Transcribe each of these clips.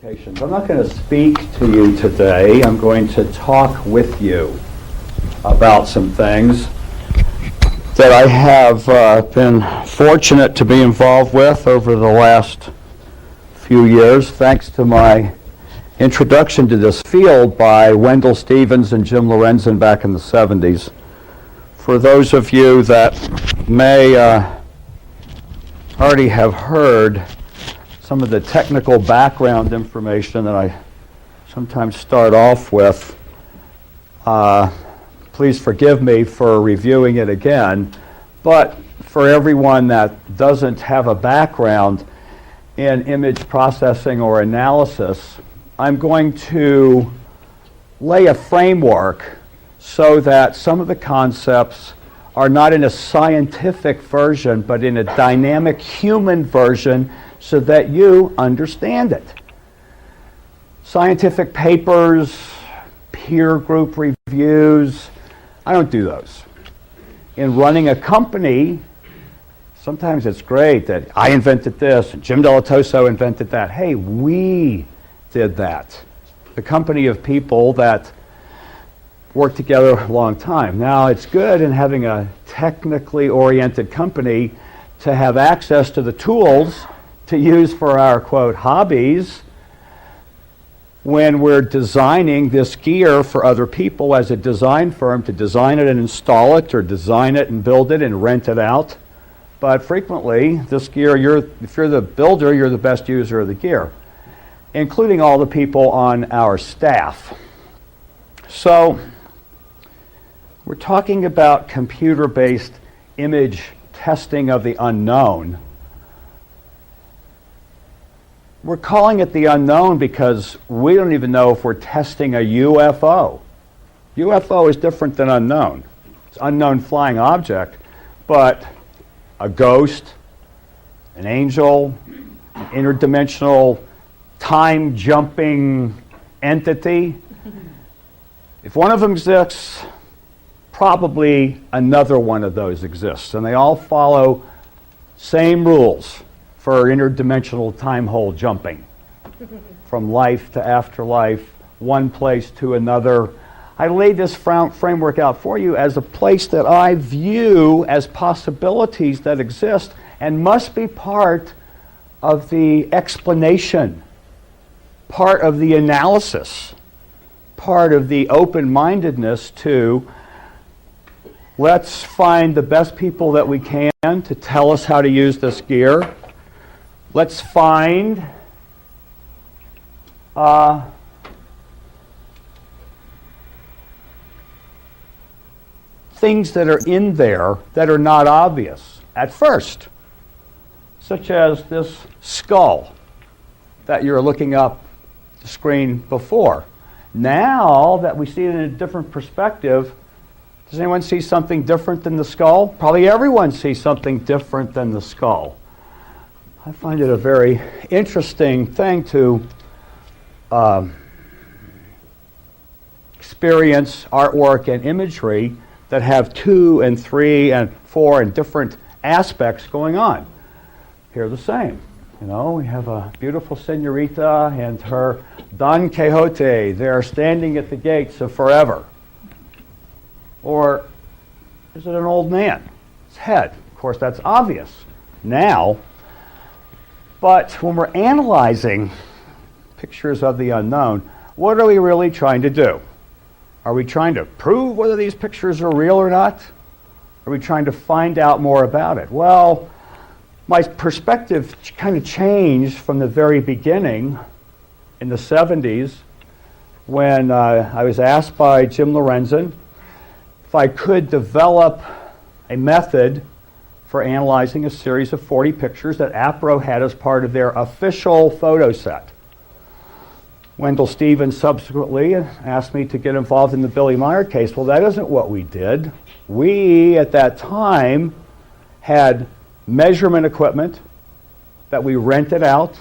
I'm not going to speak to you today. I'm going to talk with you about some things that I have been fortunate to be involved with over the last few years, thanks to my introduction to this field by Wendell Stevens and Jim Lorenzen back in the 70s. For those of you that may already have heard some of the technical background information that I sometimes start off with, please forgive me for reviewing it again, but for everyone that doesn't have a background in image processing or analysis, I'm going to lay a framework so that some of the concepts are not in a scientific version, but in a dynamic human version so that you understand it. Scientific papers, peer group reviews, I don't do those. In running a company, sometimes it's great that I invented this and Jim Dilettoso invented that. Hey, we did that. The company of people that worked together a long time. Now, it's good in having a technically oriented company to have access to the tools to use for our, quote, hobbies when we're designing this gear for other people as a design firm to design it and install it, or design it and build it and rent it out. But frequently, this gear, if you're the builder, you're the best user of the gear, including all the people on our staff. So, we're talking about computer-based image testing of the unknown. We're calling it the unknown because we don't even know if we're testing a UFO. UFO is different than unknown. It's unknown flying object, but a ghost, an angel, an interdimensional time-jumping entity. If one of them exists, probably another one of those exists, and they all follow same rules for interdimensional time hole jumping from life to afterlife, one place to another. I laid this framework out for you as a place that I view as possibilities that exist and must be part of the explanation, part of the analysis, part of the open-mindedness to let's find the best people that we can to tell us how to use this gear. Let's find things that are in there that are not obvious at first, such as this skull that you're looking up the screen before. Now that we see it in a different perspective, does anyone see something different than the skull? Probably everyone sees something different than the skull. I find it a very interesting thing to experience artwork and imagery that have 2 and 3 and 4 and different aspects going on. Here the same. You know, we have a beautiful señorita and her Don Quixote. They're standing at the gates of forever. Or is it an old man? His head. Of course, that's obvious now. But when we're analyzing pictures of the unknown, what are we really trying to do? Are we trying to prove whether these pictures are real or not? Are we trying to find out more about it? Well, my perspective kind of changed from the very beginning in the 70s when I was asked by Jim Lorenzen if I could develop a method for analyzing a series of 40 pictures that APRO had as part of their official photo set. Wendell Stevens subsequently asked me to get involved in the Billy Meier case. Well, that isn't what we did. We, at that time, had measurement equipment that we rented out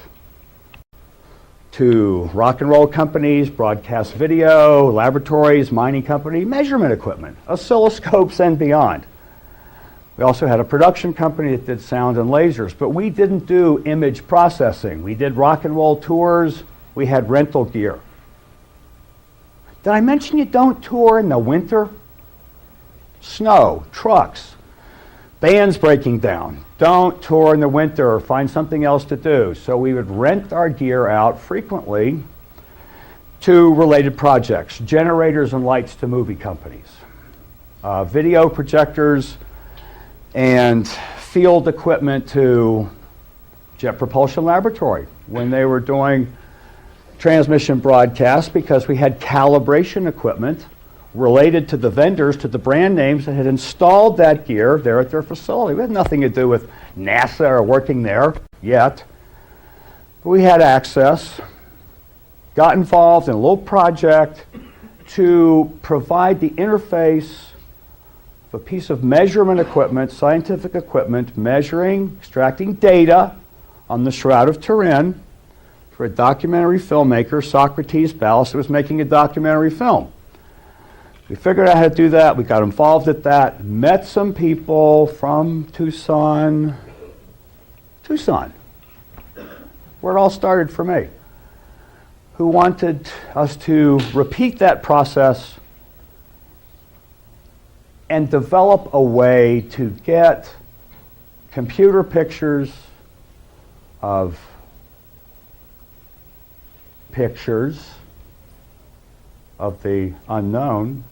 to rock and roll companies, broadcast video, laboratories, mining company, measurement equipment, oscilloscopes and beyond. We also had a production company that did sound and lasers, but we didn't do image processing. We did rock and roll tours we had rental gear. Did I mention you don't tour in the winter? Snow, trucks, bands breaking down. Don't tour in the winter or find something else to do. So we would rent our gear out frequently to related projects, generators and lights to movie companies, video projectors and field equipment to Jet Propulsion Laboratory when they were doing transmission broadcasts, because we had calibration equipment related to the vendors, to the brand names that had installed that gear there at their facility. We had nothing to do with NASA or working there yet. But we had access, got involved in a little project to provide the interface of a piece of measurement equipment, scientific equipment, measuring, extracting data on the Shroud of Turin for a documentary filmmaker, Socrates Ballas, who was making a documentary film. We figured out how to do that. We got involved at that. Met some people from Tucson, where it all started for me, who wanted us to repeat that process and develop a way to get computer pictures of the unknown,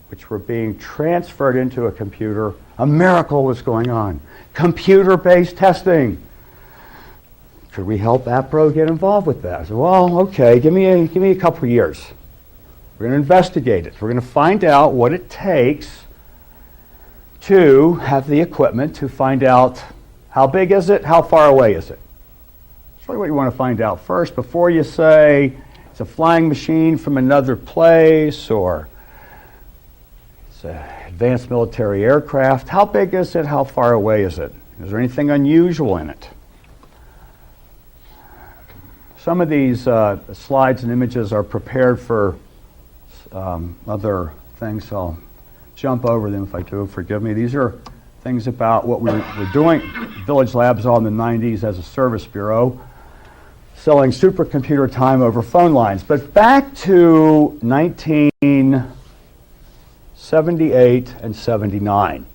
which were being transferred into a computer. A miracle was going on. Computer-based testing. Could we help APRO get involved with that? I said, well, okay, give me a couple of years. We're going to investigate it. We're going to find out what it takes to have the equipment to find out how big is it, how far away is it. That's really what you want to find out first before you say it's a flying machine from another place or it's an advanced military aircraft. How big is it? How far away is it? Is there anything unusual in it? Some of these slides and images are prepared for other things, so I'll jump over them if I do, forgive me. These are things about what we were doing. Village Labs all in the 90s as a service bureau, selling supercomputer time over phone lines. But back to 1978 and 79.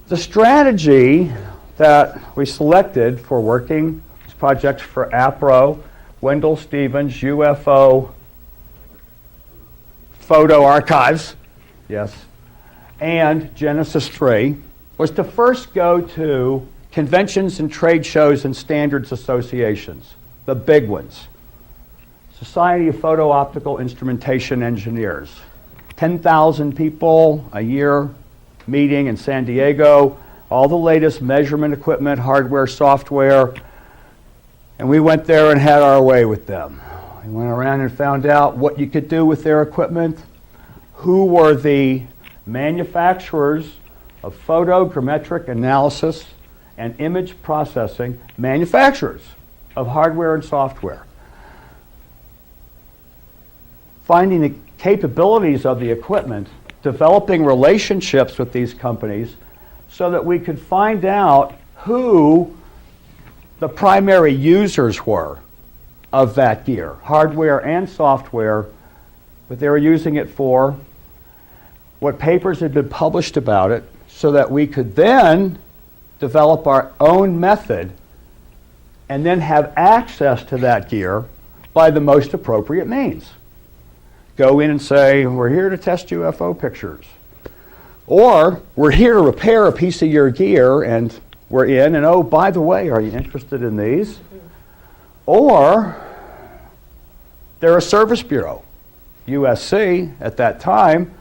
The strategy that we selected for working these projects for APRO, Wendell Stevens, UFO Photo Archives, yes, and Genesis 3, was to first go to conventions and trade shows and standards associations, the big ones. Society of Photo-Optical Instrumentation Engineers, 10,000 people a year meeting in San Diego, all the latest measurement equipment, hardware, software, and we went there and had our way with them. We went around and found out what you could do with their equipment, who were the manufacturers of photogrammetric analysis and image processing, manufacturers of hardware and software. Finding the capabilities of the equipment, developing relationships with these companies so that we could find out who the primary users were of that gear, hardware and software, what they were using it for, what papers had been published about it, so that we could then develop our own method and then have access to that gear by the most appropriate means. Go in and say, we're here to test UFO pictures. Or, we're here to repair a piece of your gear, and we're in, and oh, by the way, are you interested in these? Or, they're a service bureau. USC, at that time,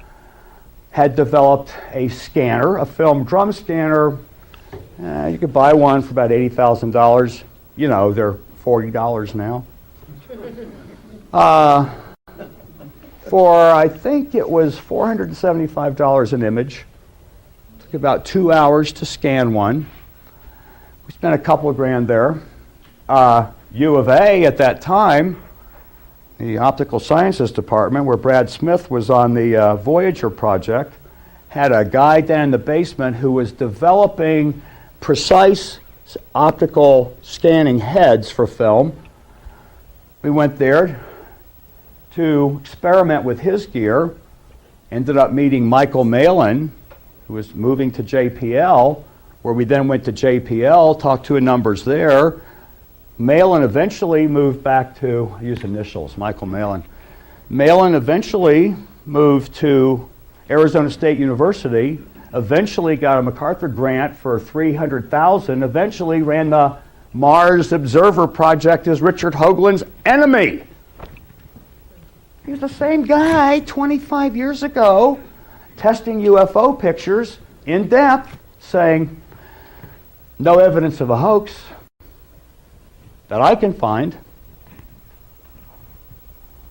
had developed a scanner, a film drum scanner. You could buy one for about $80,000. You know, they're $40 now. For, I think it was $475 an image. Took about 2 hours to scan one. We spent a couple of grand there. U of A at that time, the Optical Sciences Department, where Brad Smith was on the Voyager project, had a guy down in the basement who was developing precise optical scanning heads for film we went there to experiment with his gear, ended up meeting Michael Malin, who was moving to JPL, where we then went to JPL, talked to numbers there. Malin eventually moved back to, I use initials, Michael Malin. Malin eventually moved to Arizona State University, eventually got a MacArthur grant for $300,000, eventually ran the Mars Observer Project as Richard Hoagland's enemy. He's the same guy 25 years ago testing UFO pictures in depth, saying no evidence of a hoax that I can find.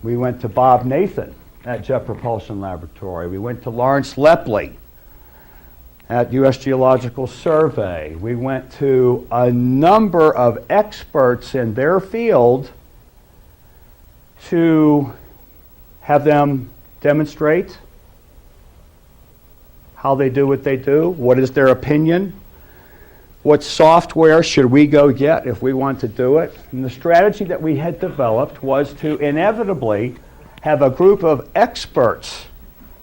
We went to Bob Nathan at Jet Propulsion Laboratory. We went to Lawrence Lepley at U.S. Geological Survey. We went to a number of experts in their field to have them demonstrate how they do what they do, what is their opinion, what software should we go get if we want to do it. And the strategy that we had developed was to inevitably have a group of experts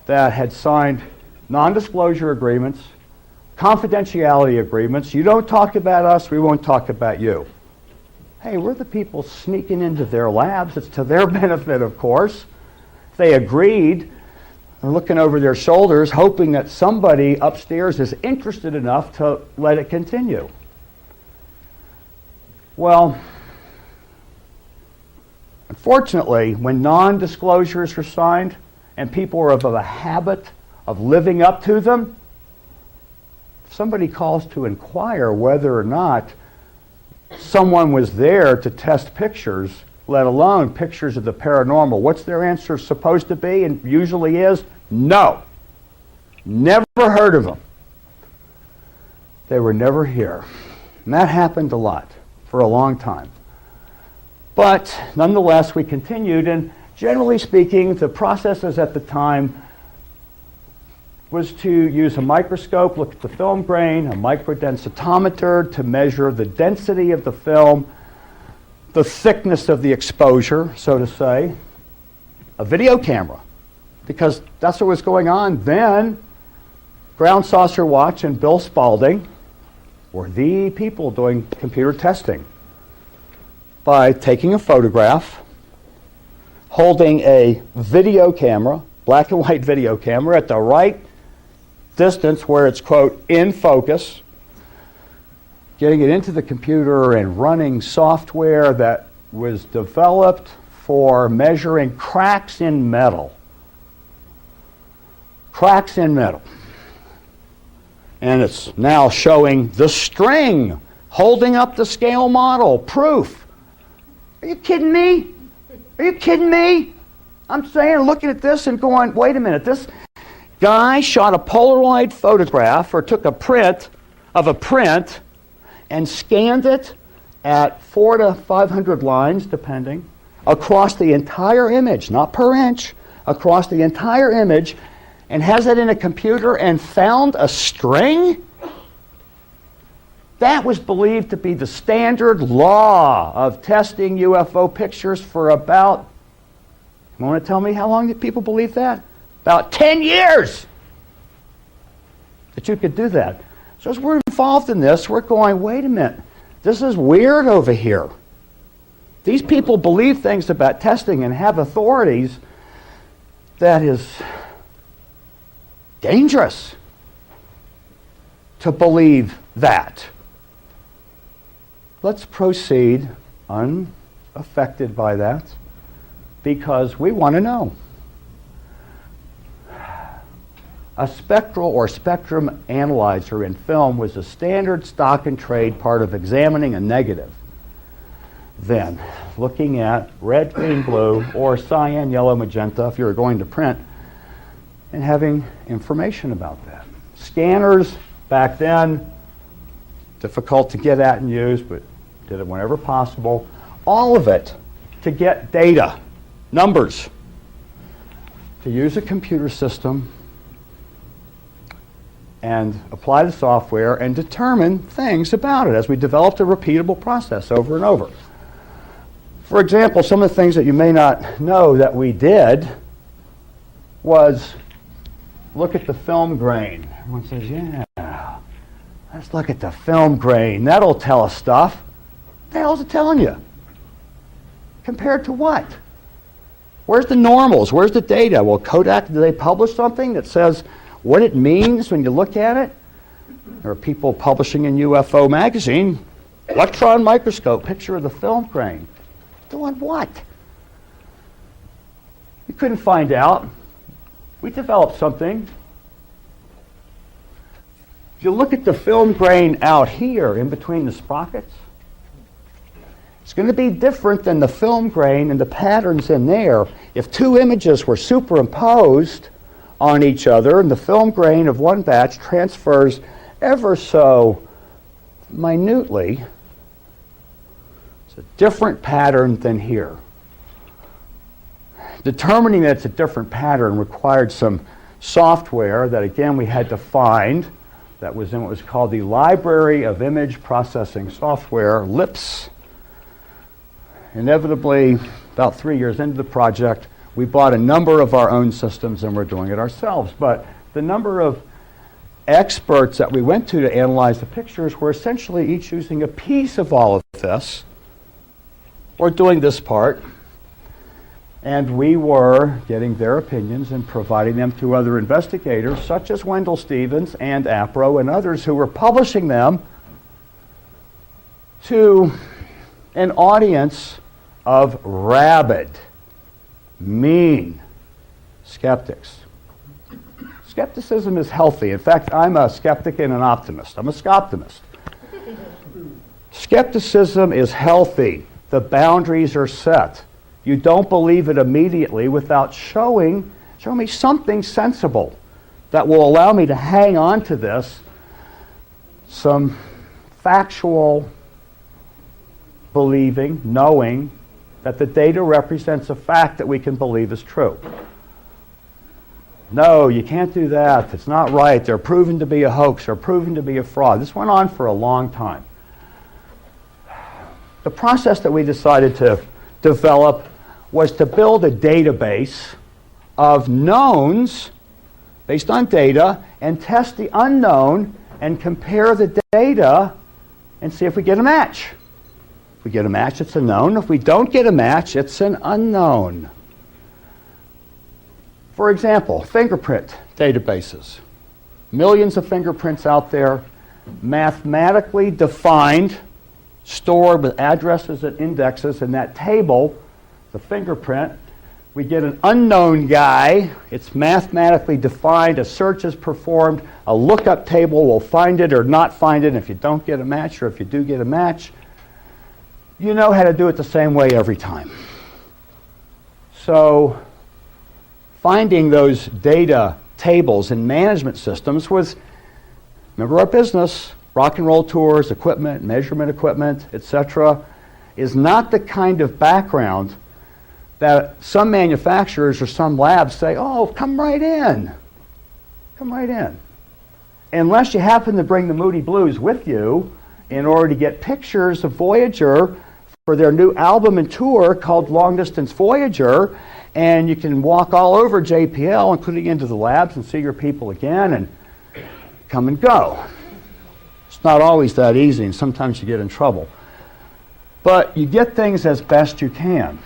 that had signed non-disclosure agreements, confidentiality agreements. You don't talk about us, we won't talk about you. Hey, we're the people sneaking into their labs. It's to their benefit, of course. They agreed. They're looking over their shoulders, hoping that somebody upstairs is interested enough to let it continue. Well, unfortunately, when non-disclosures are signed and people are of a habit of living up to them, if somebody calls to inquire whether or not someone was there to test pictures, let alone pictures of the paranormal, what's their answer supposed to be, and usually is, no. Never heard of them. They were never here. And that happened a lot for a long time. But nonetheless, we continued, and generally speaking, the processes at the time was to use a microscope, look at the film grain, a microdensitometer to measure the density of the film, the thickness of the exposure, so to say, a video camera, because that's what was going on then. Ground Saucer Watch and Bill Spalding were the people doing computer testing by taking a photograph, holding a video camera, black and white video camera, at the right distance where it's, quote, in focus, getting it into the computer and running software that was developed for measuring cracks in metal. Cracks in metal. And it's now showing the string holding up the scale model. Proof. Are you kidding me? Are you kidding me? I'm saying, looking at this and going, wait a minute, this guy shot a Polaroid photograph or took a print of a print and scanned it at 400 to 500 lines, depending, across the entire image, not per inch, across the entire image, and has it in a computer and found a string? That was believed to be the standard law of testing UFO pictures for about, you want to tell me how long did people believe that? About 10 years that you could do that. So as we're involved in this, we're going, wait a minute, this is weird over here. These people believe things about testing and have authorities that is dangerous to believe that. Let's proceed unaffected by that because we want to know. A spectral or spectrum analyzer in film was a standard stock and trade part of examining a negative. Then, looking at red, green, blue, or cyan, yellow, magenta, if you were going to print, and having information about that. Scanners, back then, difficult to get at and use, but did it whenever possible. All of it to get data, numbers, to use a computer system and apply the software and determine things about it as we developed a repeatable process over and over. For example, some of the things that you may not know that we did was look at the film grain. Everyone says, yeah, let's look at the film grain. That'll tell us stuff. What the hell's it telling you? Compared to what? Where's the normals? Where's the data? Well, Kodak, do they publish something that says what it means when you look at it? There are people publishing in UFO magazine, electron microscope, picture of the film grain. Doing what? We couldn't find out. We developed something. If you look at the film grain out here in between the sprockets, it's going to be different than the film grain and the patterns in there if two images were superimposed on each other and the film grain of one batch transfers ever so minutely. It's a different pattern than here. Determining that it's a different pattern required some software that, again, we had to find. That was in what was called the Library of Image Processing Software, LIPS. Inevitably, about 3 years into the project, we bought a number of our own systems and we're doing it ourselves. But the number of experts that we went to analyze the pictures were essentially each using a piece of all of this, or doing this part, and we were getting their opinions and providing them to other investigators, such as Wendell Stevens and APRO and others who were publishing them to an audience of rabid, mean skeptics. Skepticism is healthy. In fact, I'm a skeptic and an optimist. I'm a skeptimist. Skepticism is healthy. The boundaries are set. You don't believe it immediately without show me something sensible that will allow me to hang on to this, some factual believing, knowing that the data represents a fact that we can believe is true. No, you can't do that. It's not right. They're proven to be a hoax. They're proven to be a fraud. This went on for a long time. The process that we decided to develop was to build a database of knowns based on data and test the unknown and compare the data and see if we get a match. If we get a match, it's a known. If we don't get a match, it's an unknown. For example, fingerprint databases. Millions of fingerprints out there, mathematically defined, stored with addresses and indexes in that table, the fingerprint. We get an unknown guy. It's mathematically defined. A search is performed. A lookup table will find it or not find it. If you don't get a match, or if you do get a match, you know how to do it the same way every time. So finding those data tables and management systems was, remember our business, rock and roll tours, equipment, measurement equipment, etc., is not the kind of background that some manufacturers or some labs say, oh, come right in. Come right in. Unless you happen to bring the Moody Blues with you in order to get pictures of Voyager for their new album and tour called Long Distance Voyager, and you can walk all over JPL, including into the labs, and see your people again and come and go. It's not always that easy, and sometimes you get in trouble. But you get things as best you can.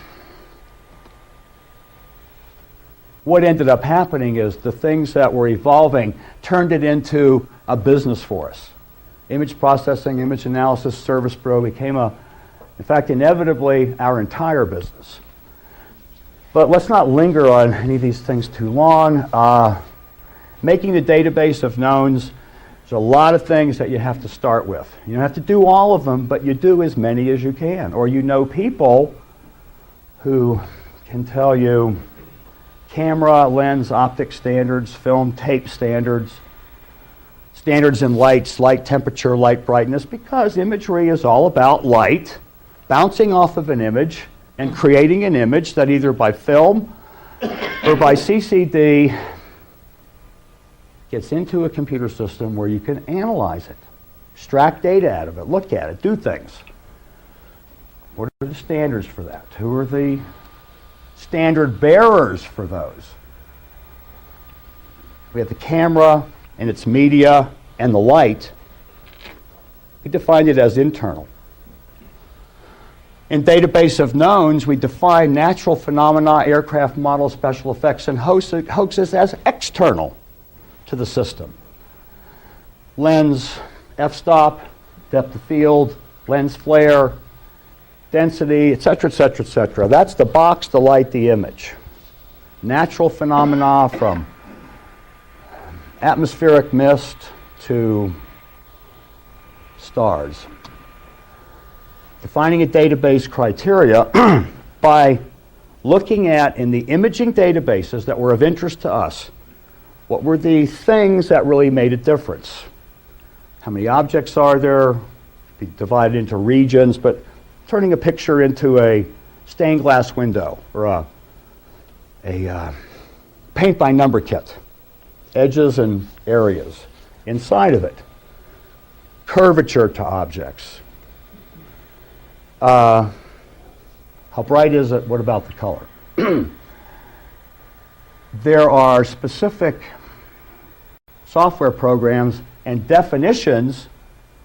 What ended up happening is the things that were evolving turned it into a business for us. Image processing, image analysis, service bureau became in fact, inevitably, our entire business. But let's not linger on any of these things too long. Making the database of knowns, there's a lot of things that you have to start with. You don't have to do all of them, but you do as many as you can. Or you know people who can tell you camera, lens, optic standards, film, tape standards, standards in lights, light temperature, light brightness, because imagery is all about light, bouncing off of an image and creating an image that either by film or by CCD gets into a computer system where you can analyze it, extract data out of it, look at it, do things. What are the standards for that? Who are the standard bearers for those? We have the camera and its media and the light. We defined it as internal. In database of knowns, we define natural phenomena, aircraft models, special effects, and hoaxes as external to the system. Lens, f-stop, depth of field, lens flare, density, etc., etc., etc. That's the box, the light, the image. Natural phenomena from atmospheric mist to stars. Defining a database criteria by looking at, in the imaging databases that were of interest to us, what were the things that really made a difference? How many objects are there? Be divided into regions, but turning a picture into a stained glass window or a paint by number kit. Edges and areas inside of it. Curvature to objects. How bright is it? What about the color? There are specific software programs and definitions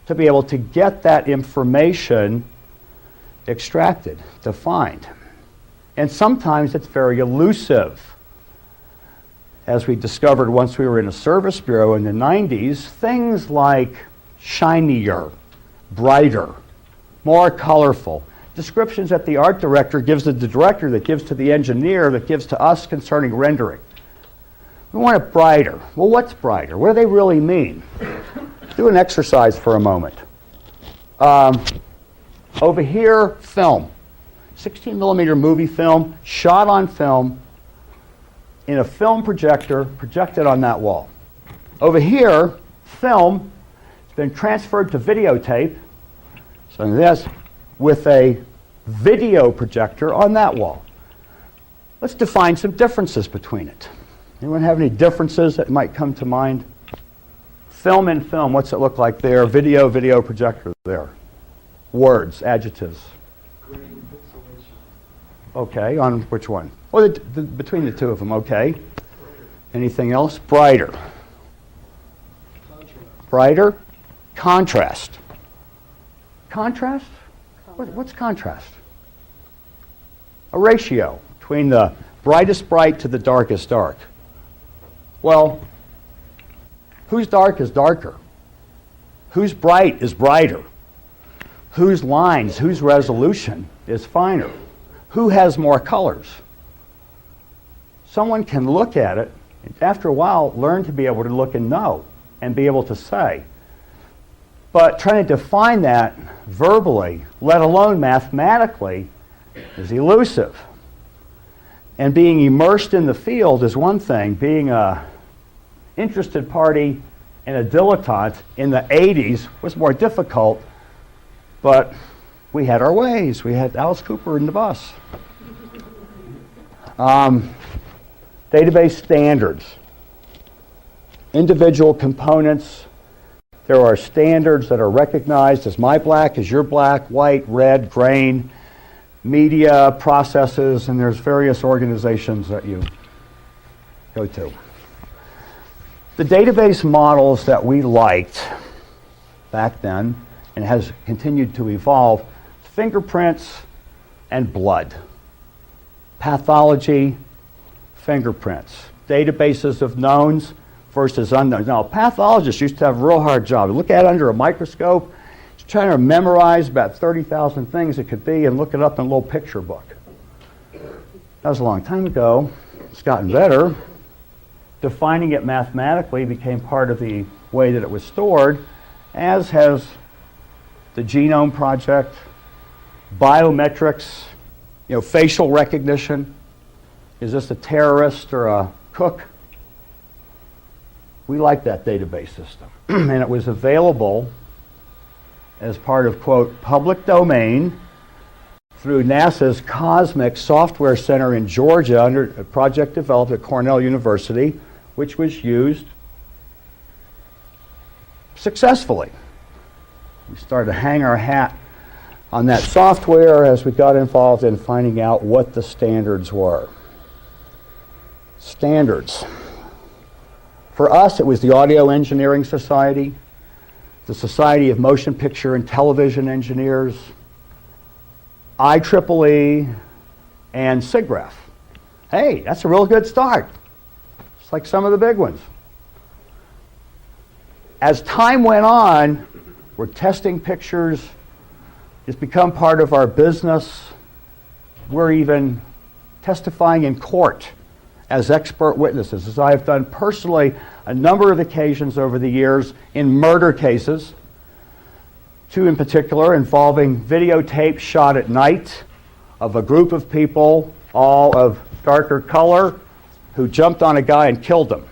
to be able to get that information extracted, defined. And sometimes it's very elusive. As we discovered once we were in a service bureau in the 90s, things like shinier, brighter, more colorful. Descriptions that the art director gives to the director, that gives to the engineer, that gives to us concerning rendering. We want it brighter. Well, what's brighter? What do they really mean? Do an exercise for a moment. Over here, film. 16 millimeter movie film, shot on film, in a film projector, projected on that wall. Over here, film, it's been transferred to videotape, so this, with a video projector on that wall. Let's define some differences between it. Anyone have any differences that might come to mind? Film and film, what's it look like there? Video, video projector there. Words, adjectives. Okay, on which one? Well, between the two of them, okay. Anything else? Brighter. Brighter. Contrast. Contrast? What's contrast? A ratio between the brightest bright to the darkest dark. Well, whose dark is darker? Whose bright is brighter? Whose lines, whose resolution is finer? Who has more colors? Someone can look at it, and after a while, learn to be able to look and know, and be able to say. But trying to define that verbally, let alone mathematically, is elusive. And being immersed in the field is one thing. Being an interested party and a dilettante in the 80s was more difficult, but we had our ways. We had Alice Cooper in the bus. Database standards. Individual components. There are standards that are recognized as my black, as your black, white, red, grain, media, processes, and there's various organizations that you go to. The database models that we liked back then, and has continued to evolve, fingerprints and blood. Pathology, fingerprints. Databases of knowns versus unknowns. Now, pathologists used to have a real hard job. Look at it under a microscope, trying to memorize about 30,000 things it could be and look it up in a little picture book. That was a long time ago. It's gotten better. Defining it mathematically became part of the way that it was stored, as has the Genome Project, biometrics, facial recognition. Is this a terrorist or a cook? We like that database system. And it was available as part of, quote, public domain through NASA's Cosmic Software Center in Georgia under a project developed at Cornell University, which was used successfully. We started to hang our hat on that software as we got involved in finding out what the standards were. Standards. For us, it was the Audio Engineering Society, the Society of Motion Picture and Television Engineers, IEEE, and SIGGRAPH. Hey, that's a real good start. It's like some of the big ones. As time went on, we're testing pictures. It's become part of our business. We're even testifying in court as expert witnesses, as I have done personally a number of occasions over the years in murder cases, two in particular involving videotape shot at night of a group of people, all of darker color, who jumped on a guy and killed him.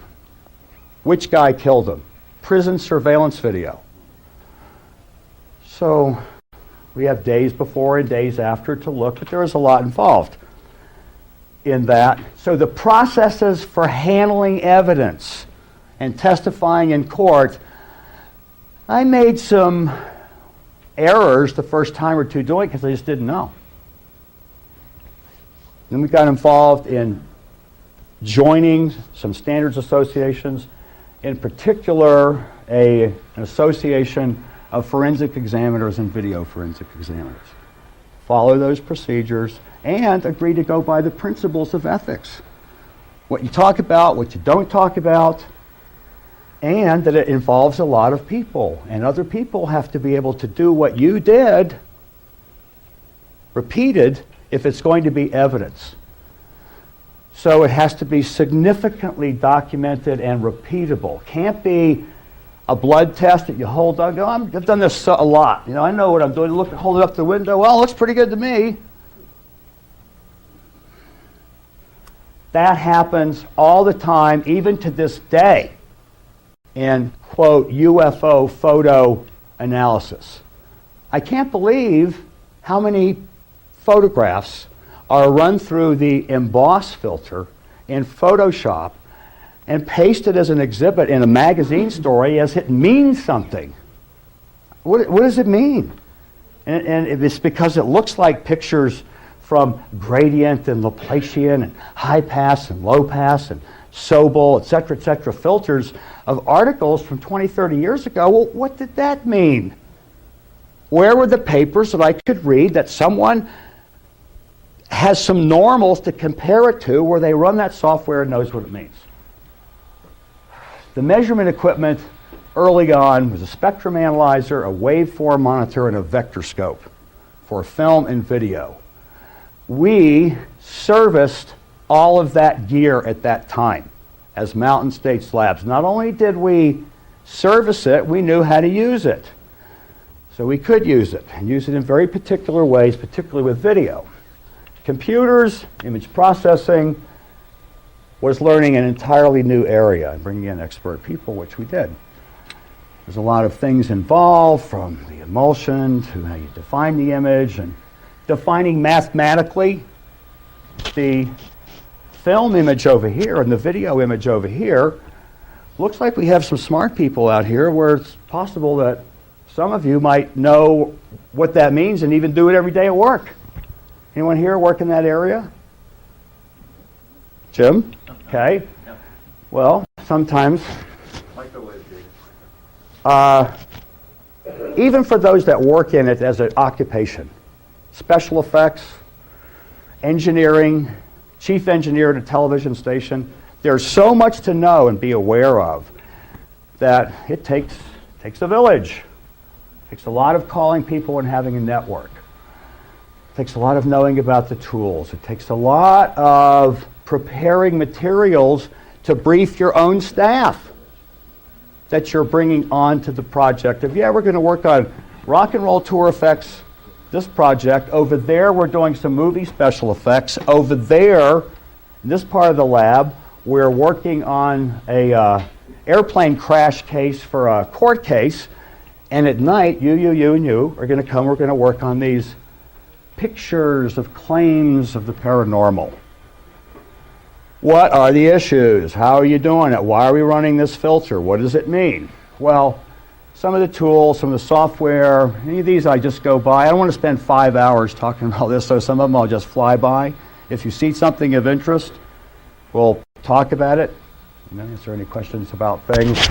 Which guy killed him? Prison surveillance video. So we have days before and days after to look, but there is a lot involved in that. So the processes for handling evidence and testifying in court, I made some errors the first time or two doing it because I just didn't know. Then we got involved in joining some standards associations, in particular an association of forensic examiners and video forensic examiners. Follow those procedures and agree to go by the principles of ethics. What you talk about, what you don't talk about, and that it involves a lot of people. And other people have to be able to do what you did, repeated, if it's going to be evidence. So it has to be significantly documented and repeatable. Can't be a blood test that you hold on, go, I've done this a lot. You know, I know what I'm doing. Look, hold it up the window. Well, it looks pretty good to me. That happens all the time, even to this day, in, quote, UFO photo analysis. I can't believe how many photographs are run through the emboss filter in Photoshop and pasted as an exhibit in a magazine story as it means something. What does it mean? And it's because it looks like pictures from gradient and Laplacian and high pass and low pass and Sobel, et cetera, filters of articles from 20, 30 years ago. Well, what did that mean? Where were the papers that I could read that someone has some normals to compare it to where they run that software and knows what it means? The measurement equipment early on was a spectrum analyzer, a waveform monitor, and a vector scope for film and video. We serviced all of that gear at that time as Mountain States Labs. Not only did we service it, we knew how to use it. So we could use it, and use it in very particular ways, particularly with video. Computers, image processing, was learning an entirely new area and bringing in expert people, which we did. There's a lot of things involved, from the emulsion to how you define the image and defining mathematically the film image over here and the video image over here. Looks like we have some smart people out here where it's possible that some of you might know what that means and even do it every day at work. Anyone here work in that area? Jim? Okay. Well, sometimes, even for those that work in it as an occupation, special effects, engineering, chief engineer at a television station, there's so much to know and be aware of that it takes a village. It takes a lot of calling people and having a network. It takes a lot of knowing about the tools. It takes a lot of preparing materials to brief your own staff that you're bringing onto the project. If, yeah, we're going to work on rock and roll tour effects, this project. Over there, we're doing some movie special effects. Over there, in this part of the lab, we're working on a airplane crash case for a court case. And at night, you, and you are going to come. We're going to work on these pictures of claims of the paranormal. What are the issues? How are you doing it? Why are we running this filter? What does it mean? Well, some of the tools, some of the software, any of these I just go by. I don't want to spend 5 hours talking about this, so some of them I'll just fly by. If you see something of interest, we'll talk about it. And then answer any questions about things.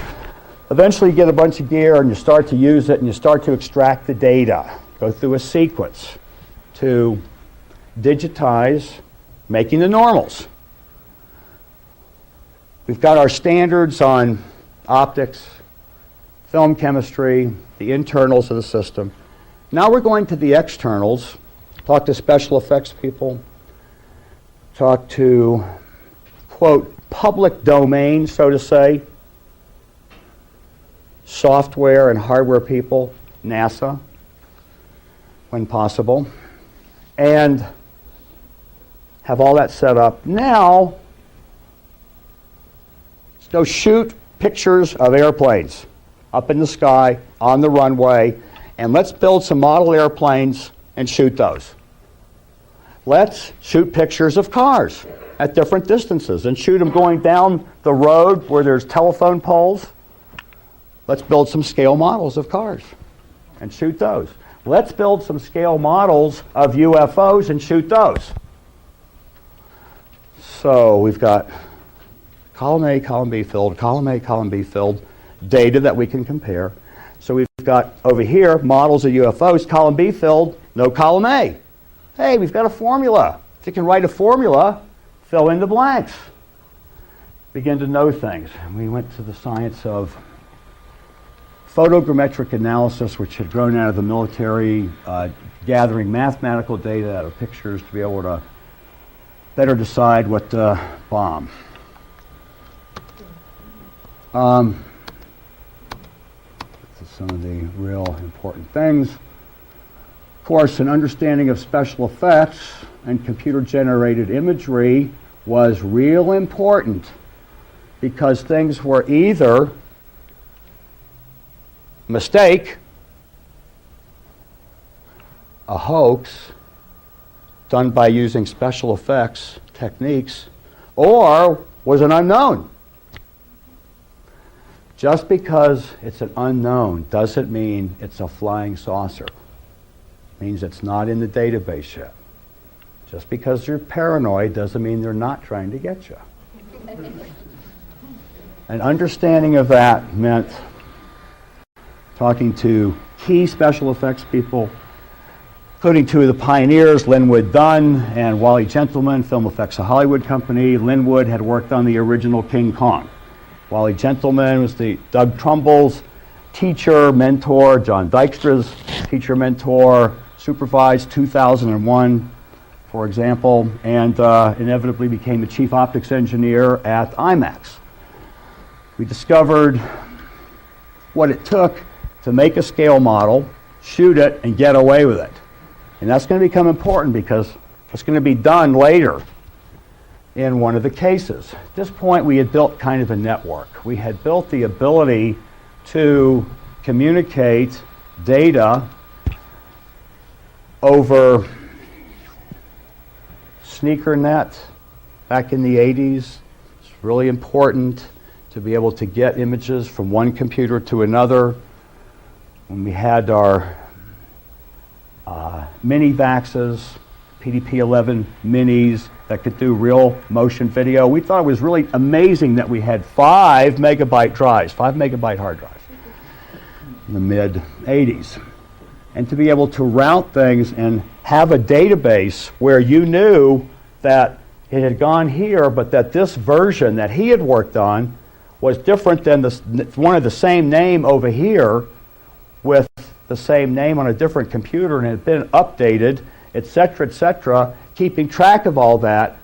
Eventually you get a bunch of gear and you start to use it and you start to extract the data. Go through a sequence to digitize making the normals. We've got our standards on optics, film chemistry, the internals of the system. Now we're going to the externals, talk to special effects people, talk to, quote, public domain, so to say, software and hardware people, NASA, when possible, and have all that set up. Now, let's go shoot pictures of airplanes up in the sky, on the runway, and let's build some model airplanes and shoot those. Let's shoot pictures of cars at different distances and shoot them going down the road where there's telephone poles. Let's build some scale models of cars and shoot those. Let's build some scale models of UFOs and shoot those. So we've got column A, column B filled, column A, column B filled, data that we can compare. So we've got over here models of UFOs, column B filled, no column A. Hey, we've got a formula. If you can write a formula, fill in the blanks. Begin to know things. And we went to the science of photogrammetric analysis, which had grown out of the military, gathering mathematical data out of pictures to be able to better decide what to bomb. This is some of the real important things. Of course, an understanding of special effects and computer-generated imagery was real important because things were either mistake, a hoax done by using special effects techniques, or was an unknown. Just because it's an unknown doesn't mean it's a flying saucer. It means it's not in the database yet. Just because you're paranoid doesn't mean they're not trying to get you. An understanding of that meant talking to key special effects people, including two of the pioneers, Linwood Dunn and Wally Gentleman, Film Effects of Hollywood Company. Linwood had worked on the original King Kong. Wally Gentleman was the Doug Trumbull's teacher, mentor, John Dykstra's teacher, mentor, supervised 2001, for example, and inevitably became the chief optics engineer at IMAX. We discovered what it took to make a scale model, shoot it, and get away with it. And that's going to become important because it's going to be done later in one of the cases. At this point, we had built kind of a network. We had built the ability to communicate data over SneakerNet back in the 80s. It's really important to be able to get images from one computer to another. When we had our mini VAXs, PDP-11 minis that could do real motion video, we thought it was really amazing that we had 5 megabyte drives, 5 megabyte hard drives in the mid 80s. And to be able to route things and have a database where you knew that it had gone here, but that this version that he had worked on was different than one of the same name over here with the same name on a different computer and had been updated, etc., keeping track of all that.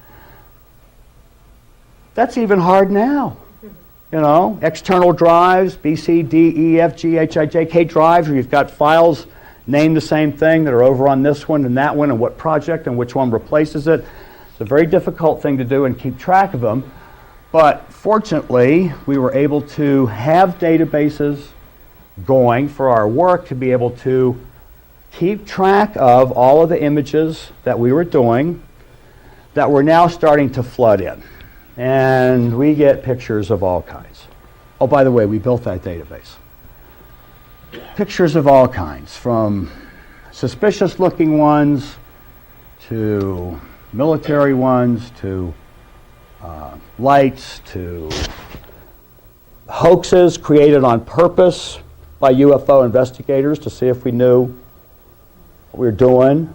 That's even hard now. You know, external drives, B, C, D, E, F, G, H, I, J, K drives, where you've got files named the same thing that are over on this one and that one and what project and which one replaces it. It's a very difficult thing to do and keep track of them. But fortunately, we were able to have databases going for our work to be able to keep track of all of the images that we were doing that were now starting to flood in. And we get pictures of all kinds. Oh, by the way, we built that database. Pictures of all kinds, from suspicious looking ones to military ones to lights to hoaxes created on purpose by UFO investigators to see if we knew what we were doing.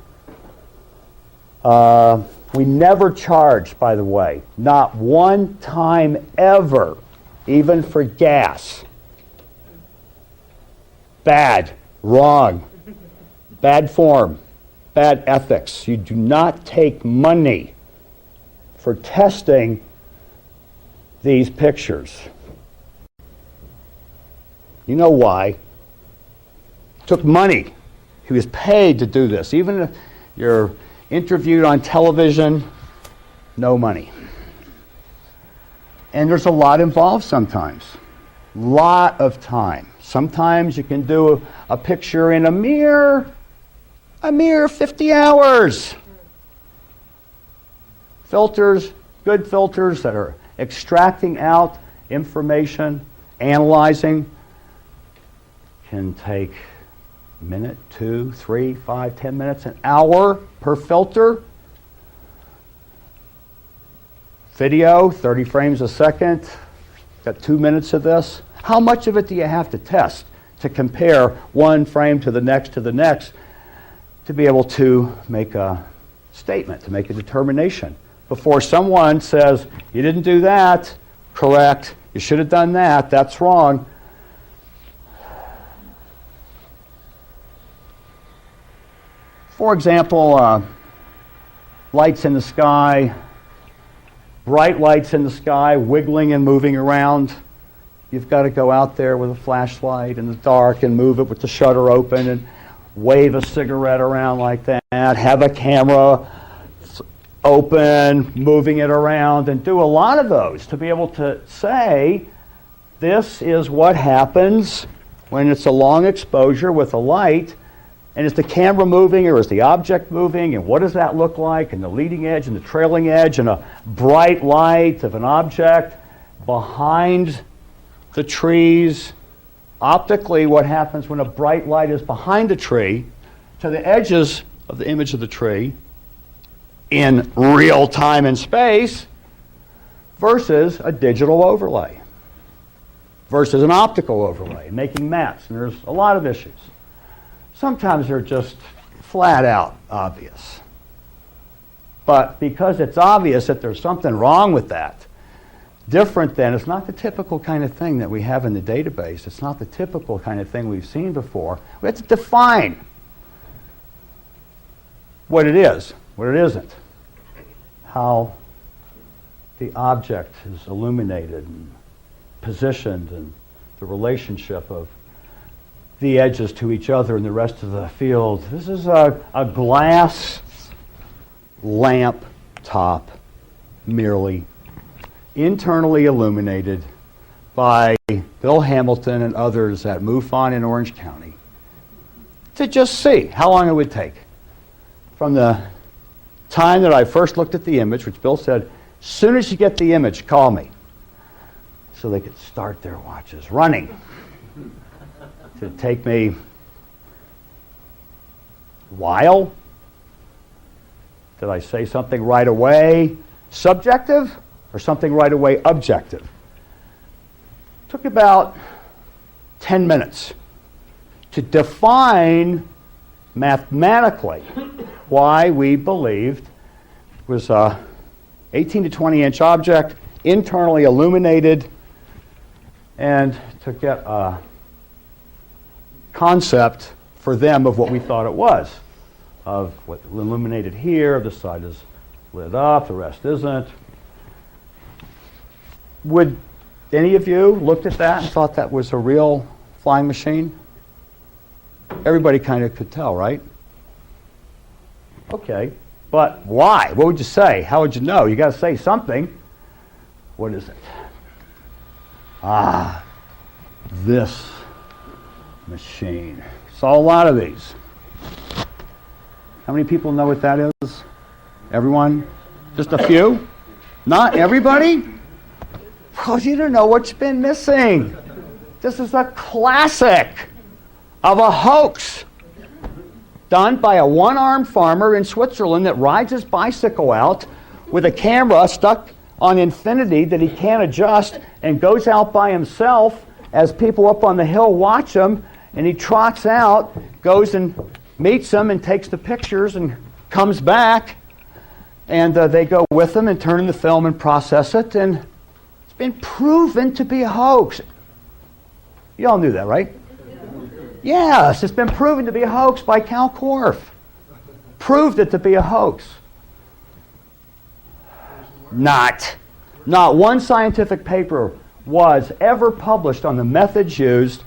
We never charged, by the way, not one time ever, even for gas. Bad, wrong, bad form, bad ethics. You do not take money for testing these pictures. You know why? Took money. He was paid to do this. Even if you're interviewed on television, no money. And there's a lot involved sometimes. Lot of time. Sometimes you can do a picture in a mere 50 hours. Filters, good filters that are extracting out information, analyzing, can take a minute, 2, 3, 5, 10 minutes, an hour per filter. Video, 30 frames a second, got 2 minutes of this. How much of it do you have to test to compare one frame to the next to be able to make a statement, to make a determination? Before someone says, you didn't do that, correct, you should have done that, that's wrong. For example, lights in the sky, bright lights in the sky, wiggling and moving around. You've got to go out there with a flashlight in the dark and move it with the shutter open and wave a cigarette around like that, have a camera open, moving it around, and do a lot of those to be able to say, this is what happens when it's a long exposure with a light. And is the camera moving or is the object moving? And what does that look like? And the leading edge and the trailing edge and a bright light of an object behind the trees. Optically, what happens when a bright light is behind a tree to the edges of the image of the tree in real time and space versus a digital overlay versus an optical overlay, making maps. And there's a lot of issues. Sometimes they're just flat out obvious. But because it's obvious that there's something wrong with that, different than, it's not the typical kind of thing that we have in the database. It's not the typical kind of thing we've seen before. We have to define what it is, what it isn't, how the object is illuminated and positioned, and the relationship of the edges to each other and the rest of the field. This is a glass lamp top, merely internally illuminated by Bill Hamilton and others at MUFON in Orange County to just see how long it would take. From the time that I first looked at the image, which Bill said, as soon as you get the image, call me. So they could start their watches running. Did it take me a while? Did I say something right away subjective or something right away objective? Took about 10 minutes to define mathematically why we believed it was a 18 to 20 inch object, internally illuminated, and to get a concept for them of what we thought it was, of what illuminated here, this side is lit up, the rest isn't. Would any of you looked at that and thought that was a real flying machine? Everybody kind of could tell, right? Okay, but why? What would you say? How would you know? You got to say something. What is it? Ah, this machine. Saw a lot of these. How many people know what that is? Everyone? Just a few? Not everybody? Because you don't know what's been missing. This is a classic of a hoax done by a one-armed farmer in Switzerland that rides his bicycle out with a camera stuck on infinity that he can't adjust and goes out by himself as people up on the hill watch him, and he trots out, goes and meets them and takes the pictures and comes back, and they go with him and turn in the film and process it, and it's been proven to be a hoax. You all knew that, right? Yes, it's been proven to be a hoax by Cal Korff. Proved it to be a hoax. Not one scientific paper was ever published on the methods used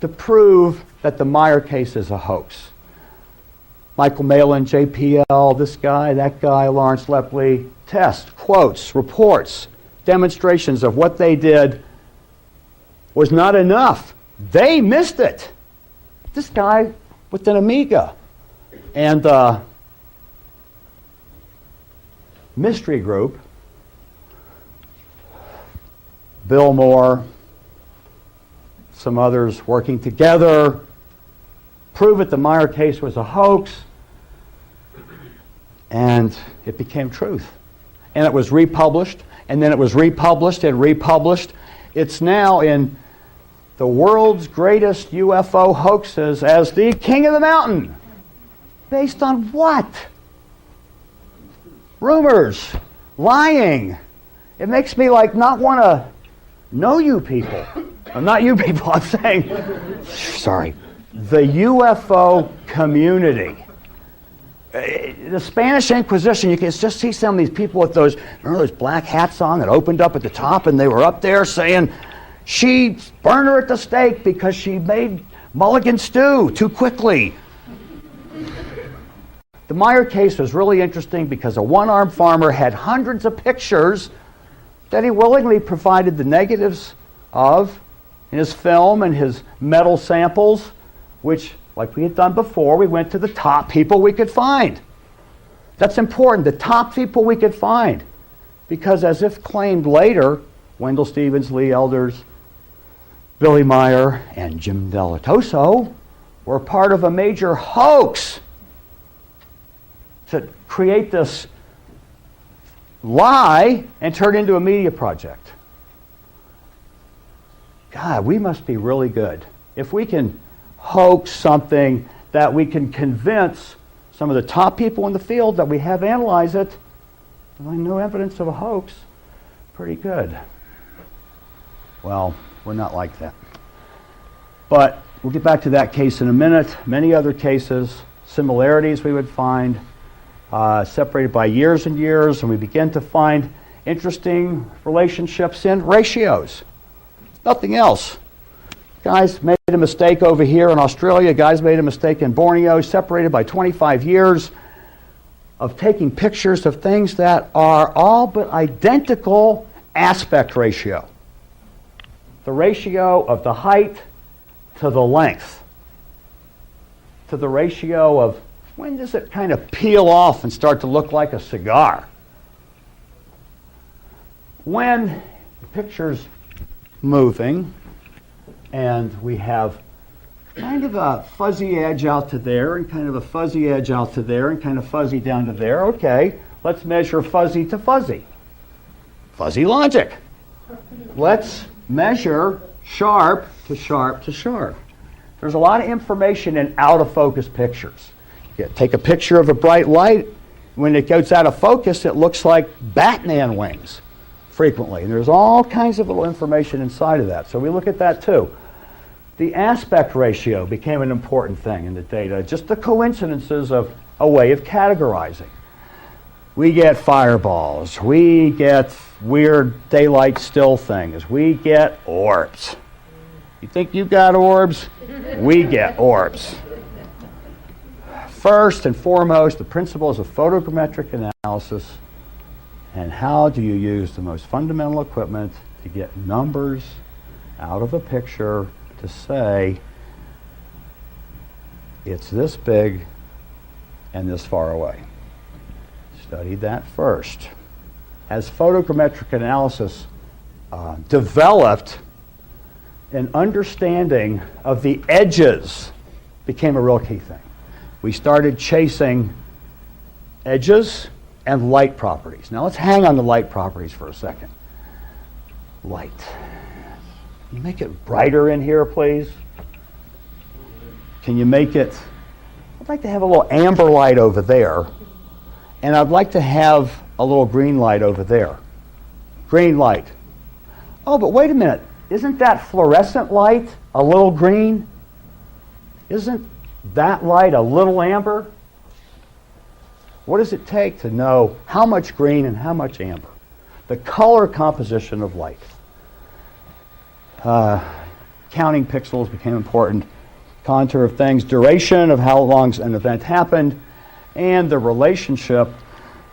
to prove that the Meier case is a hoax. Michael Malin, JPL, this guy, that guy, Lawrence Lepley, tests, quotes, reports, demonstrations of what they did was not enough. They missed it. This guy with an Amiga. And mystery group, Bill Moore, some others working together, prove it the Meier case was a hoax, and it became truth. And it was republished, and then it was republished and republished. It's now in the world's greatest UFO hoaxes as the king of the mountain. Based on what? Rumors, lying. It makes me like not want to know you people. Not you people, I'm saying, sorry, the UFO community. The Spanish Inquisition, you can just see some of these people with those, remember those black hats on that opened up at the top, and they were up there saying, she burned her at the stake because she made mulligan stew too quickly. The Meier case was really interesting because a one-armed farmer had hundreds of pictures that he willingly provided the negatives of in his film and his metal samples, which, like we had done before, we went to the top people we could find. That's important, the top people we could find. Because as if claimed later, Wendell Stevens, Lee Elders, Billy Meier, and Jim Dilettoso were part of a major hoax to create this lie and turn it into a media project. God, we must be really good. If we can hoax something that we can convince some of the top people in the field that we have analyzed it, and no evidence of a hoax, pretty good. Well, we're not like that. But we'll get back to that case in a minute. Many other cases, similarities we would find, separated by years and years, and we begin to find interesting relationships in ratios. Nothing else. Guys made a mistake over here in Australia. Guys made a mistake in Borneo, separated by 25 years of taking pictures of things that are all but identical aspect ratio. The ratio of the height to the length, to the ratio of when does it kind of peel off and start to look like a cigar. When the picture's moving and we have kind of a fuzzy edge out to there and kind of a fuzzy edge out to there and kind of fuzzy down to there, okay, let's measure fuzzy to fuzzy. Fuzzy logic. Let's measure sharp to sharp to sharp. There's a lot of information in out of focus pictures. You take a picture of a bright light, when it goes out of focus it looks like Batman wings frequently, and there's all kinds of little information inside of that, so we look at that too. The aspect ratio became an important thing in the data, just the coincidences of a way of categorizing. We get fireballs, we get weird daylight still things, we get orbs. You think you got orbs? We get orbs. First and foremost, the principles of photogrammetric analysis and how do you use the most fundamental equipment to get numbers out of a picture to say it's this big and this far away. Studied that first. As photogrammetric analysis developed, an understanding of the edges became a real key thing. We started chasing edges and light properties. Now let's hang on the light properties for a second. Light. Can you make it brighter in here, please? Can you make it, I'd like to have a little amber light over there, and I'd like to have a little green light over there. Green light. Oh, but wait a minute. Isn't that fluorescent light a little green? Isn't that light a little amber? What does it take to know how much green and how much amber? The color composition of light. Counting pixels became important. Contour of things, duration of how long an event happened, and the relationship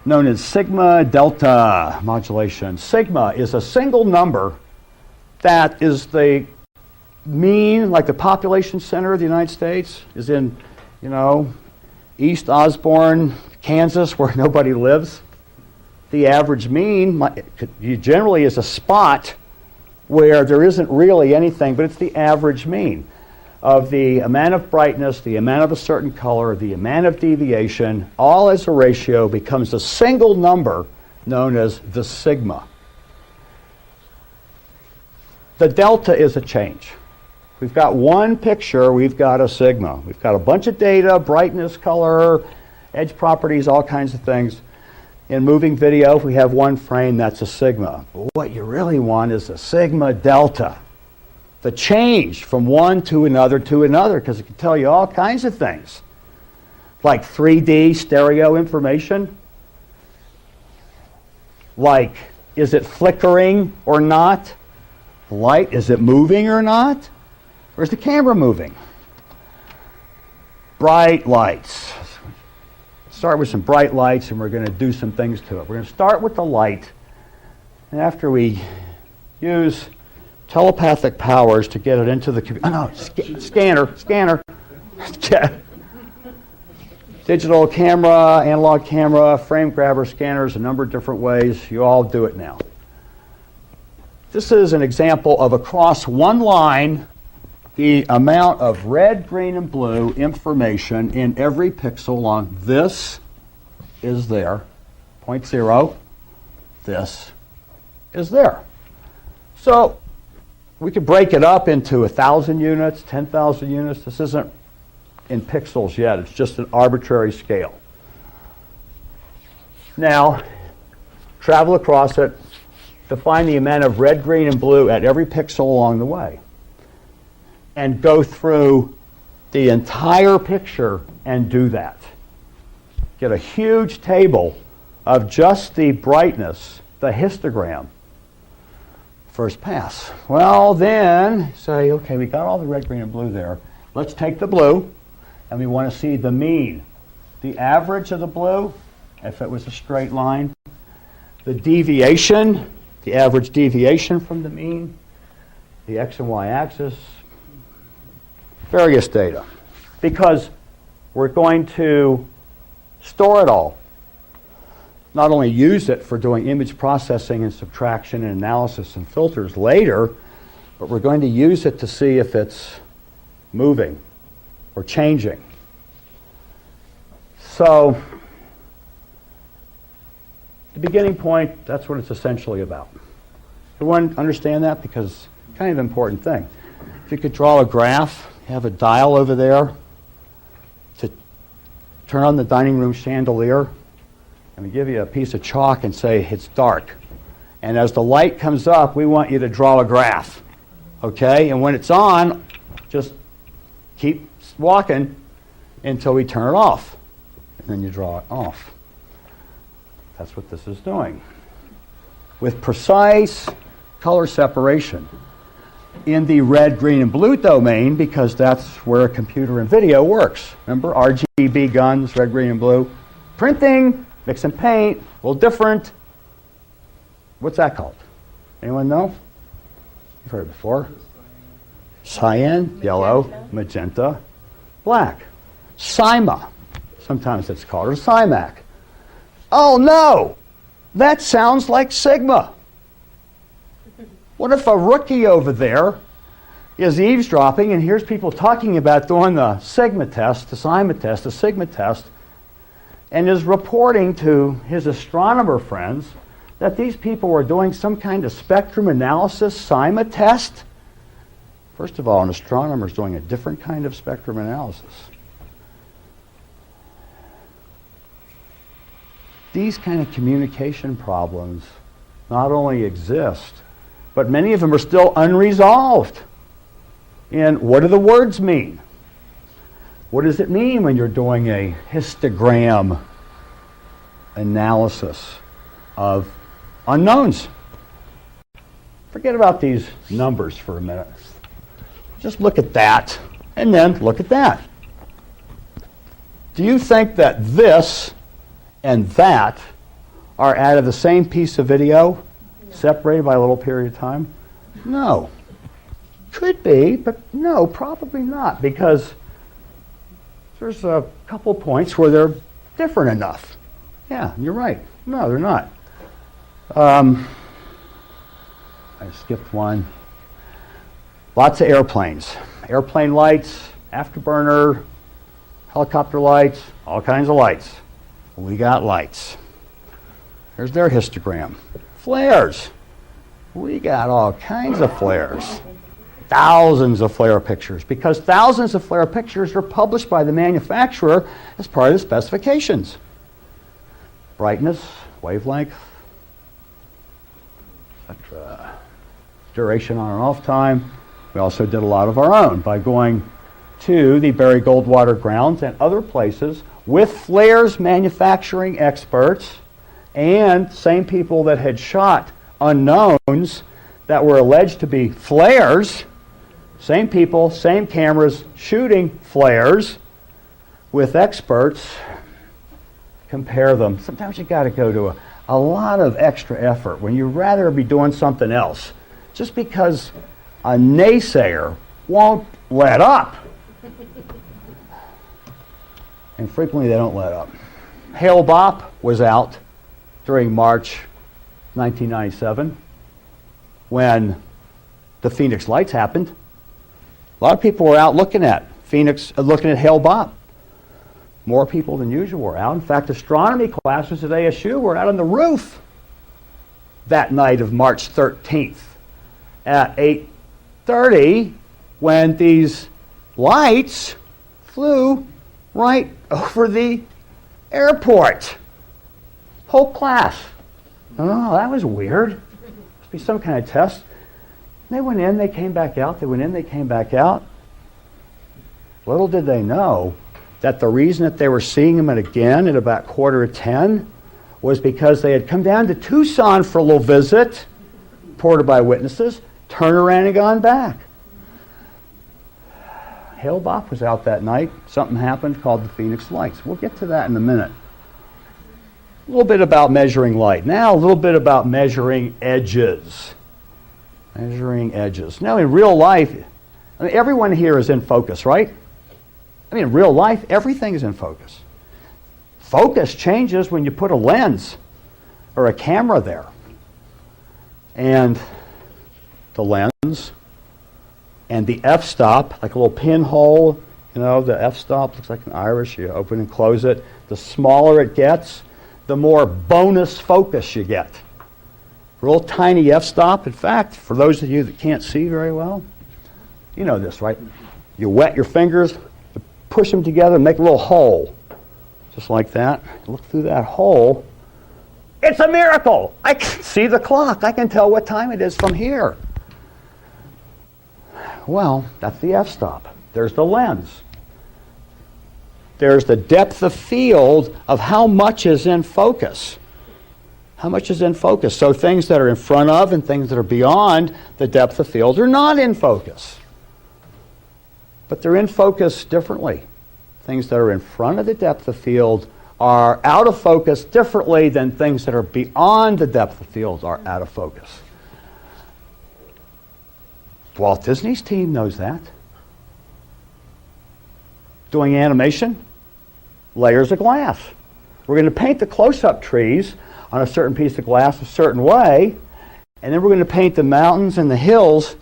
known as sigma delta modulation. Sigma is a single number that is the mean, like the population center of the United States is in, East Osborne, Kansas, where nobody lives. The average mean generally is a spot where there isn't really anything, but it's the average mean of the amount of brightness, the amount of a certain color, the amount of deviation, all as a ratio becomes a single number known as the sigma. The delta is a change. We've got one picture, we've got a sigma. We've got a bunch of data, brightness, color, edge properties, all kinds of things. In moving video, if we have one frame, that's a sigma. But what you really want is a sigma delta. The change from one to another, because it can tell you all kinds of things. Like 3D stereo information. Like, is it flickering or not? Light, is it moving or not? Or is the camera moving? Bright lights. Start with some bright lights, and we're going to do some things to it. We're going to start with the light, and after we use telepathic powers to get it into the computer. Oh no, scanner. Digital camera, analog camera, frame grabber scanners, a number of different ways. You all do it now. This is an example of across one line the amount of red, green, and blue information in every pixel on this is there, 0.0, this is there. So we could break it up into 1,000 units, 10,000 units. This isn't in pixels yet, it's just an arbitrary scale. Now, travel across it to find the amount of red, green, and blue at every pixel along the way. And go through the entire picture and do that. Get a huge table of just the brightness, the histogram. First pass. Well, then say, okay, we got all the red, green, and blue there. Let's take the blue, and we want to see the mean. The average of the blue, if it was a straight line. The deviation, the average deviation from the mean. The x and y axis. Various data, because we're going to store it all. Not only use it for doing image processing and subtraction and analysis and filters later, but we're going to use it to see if it's moving or changing. So, the beginning point, that's what it's essentially about. Everyone understand that? Because it's kind of an important thing. If you could draw a graph, have a dial over there to turn on the dining room chandelier, and we give you a piece of chalk and say it's dark. And as the light comes up, we want you to draw a graph. Okay? And when it's on, just keep walking until we turn it off. And then you draw it off. That's what this is doing. With precise color separation. In the red, green, and blue domain, because that's where a computer and video works. Remember, RGB guns, red, green, and blue. Printing, mix and paint, a little different. What's that called? Anyone know? You've heard it before. Cyan, yellow, magenta, black. CYMA, sometimes it's called, or CYMAC. Oh no, that sounds like Sigma. What if a rookie over there is eavesdropping, and here's people talking about doing the sigma test, the sigma test, the sigma test, and is reporting to his astronomer friends that these people were doing some kind of spectrum analysis sigma test. First of all, an astronomer is doing a different kind of spectrum analysis. These kind of communication problems not only exist, but many of them are still unresolved. And what do the words mean? What does it mean when you're doing a histogram analysis of unknowns? Forget about these numbers for a minute. Just look at that, and then look at that. Do you think that this and that are out of the same piece of video, separated by a little period of time? No. Could be, but no, probably not, because there's a couple points where they're different enough. Yeah, you're right. No, they're not. I skipped one. Lots of airplanes. Airplane lights, afterburner, helicopter lights, all kinds of lights. We got lights. Here's their histogram. Flares. We got all kinds of flares. Thousands of flare pictures, because thousands of flare pictures are published by the manufacturer as part of the specifications. Brightness, wavelength, etc. Duration on and off time. We also did a lot of our own by going to the Barry Goldwater grounds and other places with flares manufacturing experts and same people that had shot unknowns that were alleged to be flares, same people, same cameras shooting flares with experts, compare them. Sometimes you got to go to a lot of extra effort when you'd rather be doing something else, just because a naysayer won't let up. And frequently they don't let up. Hale-Bopp was out during March 1997 when the Phoenix lights happened. A lot of people were out looking at Hale-Bopp. More people than usual were out. In fact, astronomy classes at ASU were out on the roof that night of March 13th at 8:30 when these lights flew right over the airport. Whole class. Oh, that was weird. Must be some kind of test. They went in, they came back out. They went in, they came back out. Little did they know that the reason that they were seeing them again at about 9:45 was because they had come down to Tucson for a little visit, reported by witnesses, turned around and gone back. Hale-Bopp was out that night. Something happened called the Phoenix lights. We'll get to that in a minute. A little bit about measuring light. Now a little bit about measuring edges. Measuring edges. Now in real life, I mean, everyone here is in focus, right? I mean, in real life, everything is in focus. Focus changes when you put a lens or a camera there. And the lens and the f-stop, like a little pinhole, you know, the f-stop looks like an iris. You open and close it. The smaller it gets, the more bonus focus you get. Real tiny f-stop. In fact, for those of you that can't see very well, you know this, right? You wet your fingers, you push them together and make a little hole. Just like that. Look through that hole. It's a miracle! I can see the clock. I can tell what time it is from here. Well, that's the f-stop. There's the lens. There's the depth of field of how much is in focus. How much is in focus? So things that are in front of and things that are beyond the depth of field are not in focus. But they're in focus differently. Things that are in front of the depth of field are out of focus differently than things that are beyond the depth of field are out of focus. Walt Disney's team knows that. Doing animation, layers of glass. We're going to paint the close-up trees on a certain piece of glass a certain way, and then we're going to paint the mountains and the hills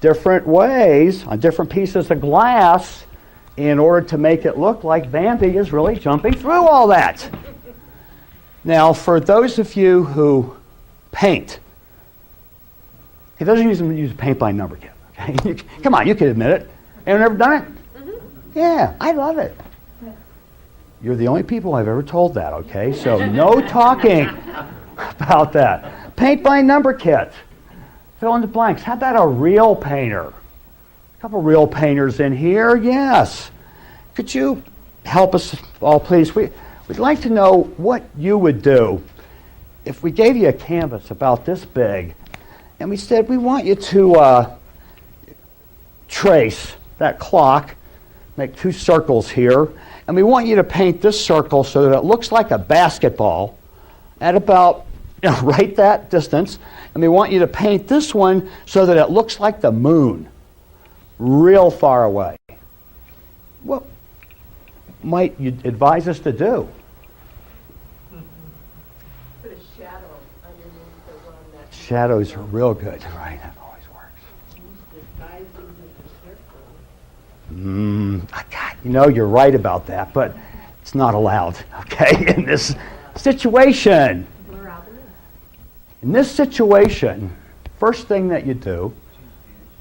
different ways on different pieces of glass in order to make it look like Bambi is really jumping through all that. Now, for those of you who paint, okay, those of you who use a paint by number kit, okay? Come on, you can admit it. Anyone ever done it? Mm-hmm. Yeah, I love it. You're the only people I've ever told that, okay? So no talking about that. Paint by number kit. Fill in the blanks. How about a real painter? A couple real painters in here, yes. Could you help us all, please? We'd like to know what you would do if we gave you a canvas about this big and we said, we want you to trace that clock, make 2 circles here, and we want you to paint this circle so that it looks like a basketball at about right that distance, and we want you to paint this one so that it looks like the moon, real far away. What might you advise us to do? Put a shadow underneath the one that... Shadows are real good, right? That always works. You know, you're right about that, but it's not allowed, okay, in this situation. In this situation, first thing that you do,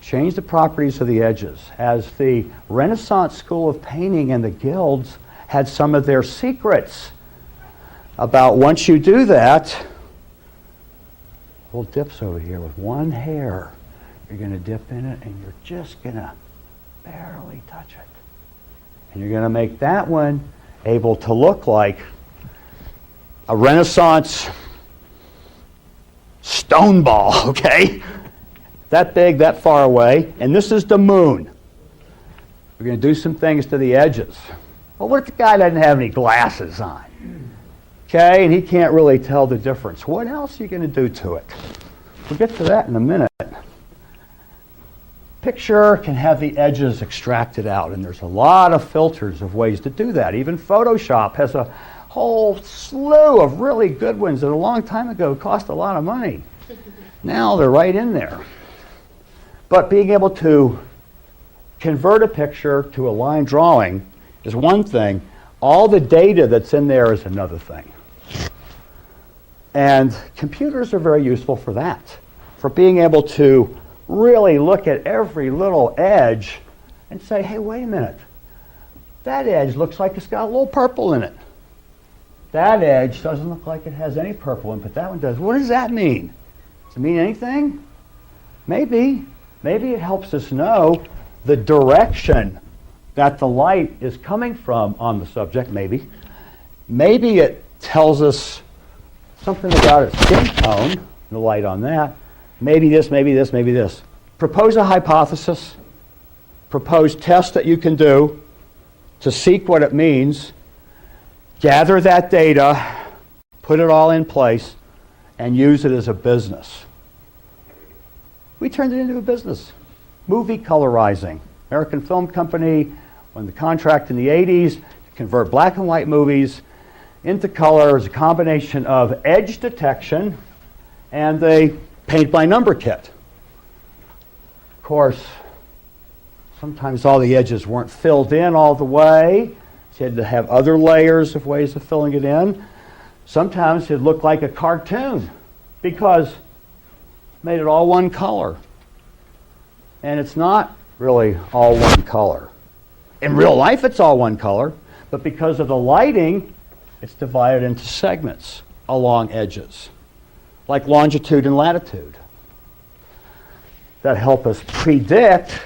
change the properties of the edges. As the Renaissance School of Painting and the guilds had some of their secrets about once you do that, little dips over here with one hair. You're going to dip in it and you're just going to barely touch it. And you're going to make that one able to look like a Renaissance stone ball, okay? That big, that far away. And this is the moon. We're going to do some things to the edges. Well, what if the guy doesn't have any glasses on? Okay, and he can't really tell the difference. What else are you going to do to it? We'll get to that in a minute. Picture can have the edges extracted out, and there's a lot of filters of ways to do that. Even Photoshop has a whole slew of really good ones that a long time ago cost a lot of money. Now they're right in there. But being able to convert a picture to a line drawing is one thing. All the data that's in there is another thing. And computers are very useful for that, for being able to really look at every little edge and say, hey, wait a minute. That edge looks like it's got a little purple in it. That edge doesn't look like it has any purple in it, but that one does. What does that mean? Does it mean anything? Maybe. Maybe it helps us know the direction that the light is coming from on the subject, maybe. Maybe it tells us something about its skin tone, the light on that. Maybe this, maybe this, maybe this. Propose a hypothesis. Propose tests that you can do to seek what it means. Gather that data, put it all in place, and use it as a business. We turned it into a business. Movie colorizing. American Film Company won the contract in the 80s to convert black and white movies into color as a combination of edge detection and a paint by number kit. Of course, sometimes all the edges weren't filled in all the way. So you had to have other layers of ways of filling it in. Sometimes it looked like a cartoon because it made it all one color. And it's not really all one color. In real life, it's all one color, but because of the lighting, it's divided into segments along edges, like longitude and latitude, that help us predict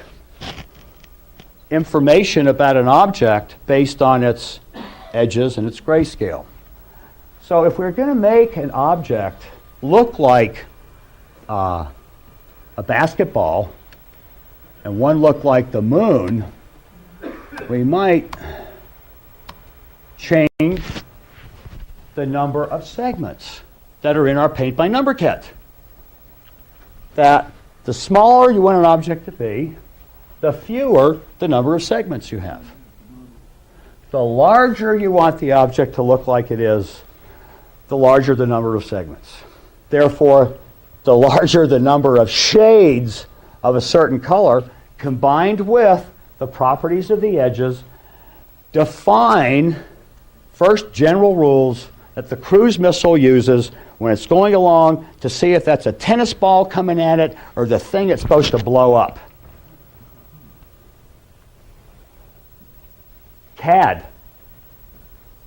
information about an object based on its edges and its grayscale. So if we're going to make an object look like a basketball and one look like the moon, we might change the number of segments that are in our paint by number kit. That the smaller you want an object to be, the fewer the number of segments you have. The larger you want the object to look like it is, the larger the number of segments. Therefore, the larger the number of shades of a certain color combined with the properties of the edges define first general rules that the cruise missile uses when it's going along to see if that's a tennis ball coming at it or the thing it's supposed to blow up. CAD.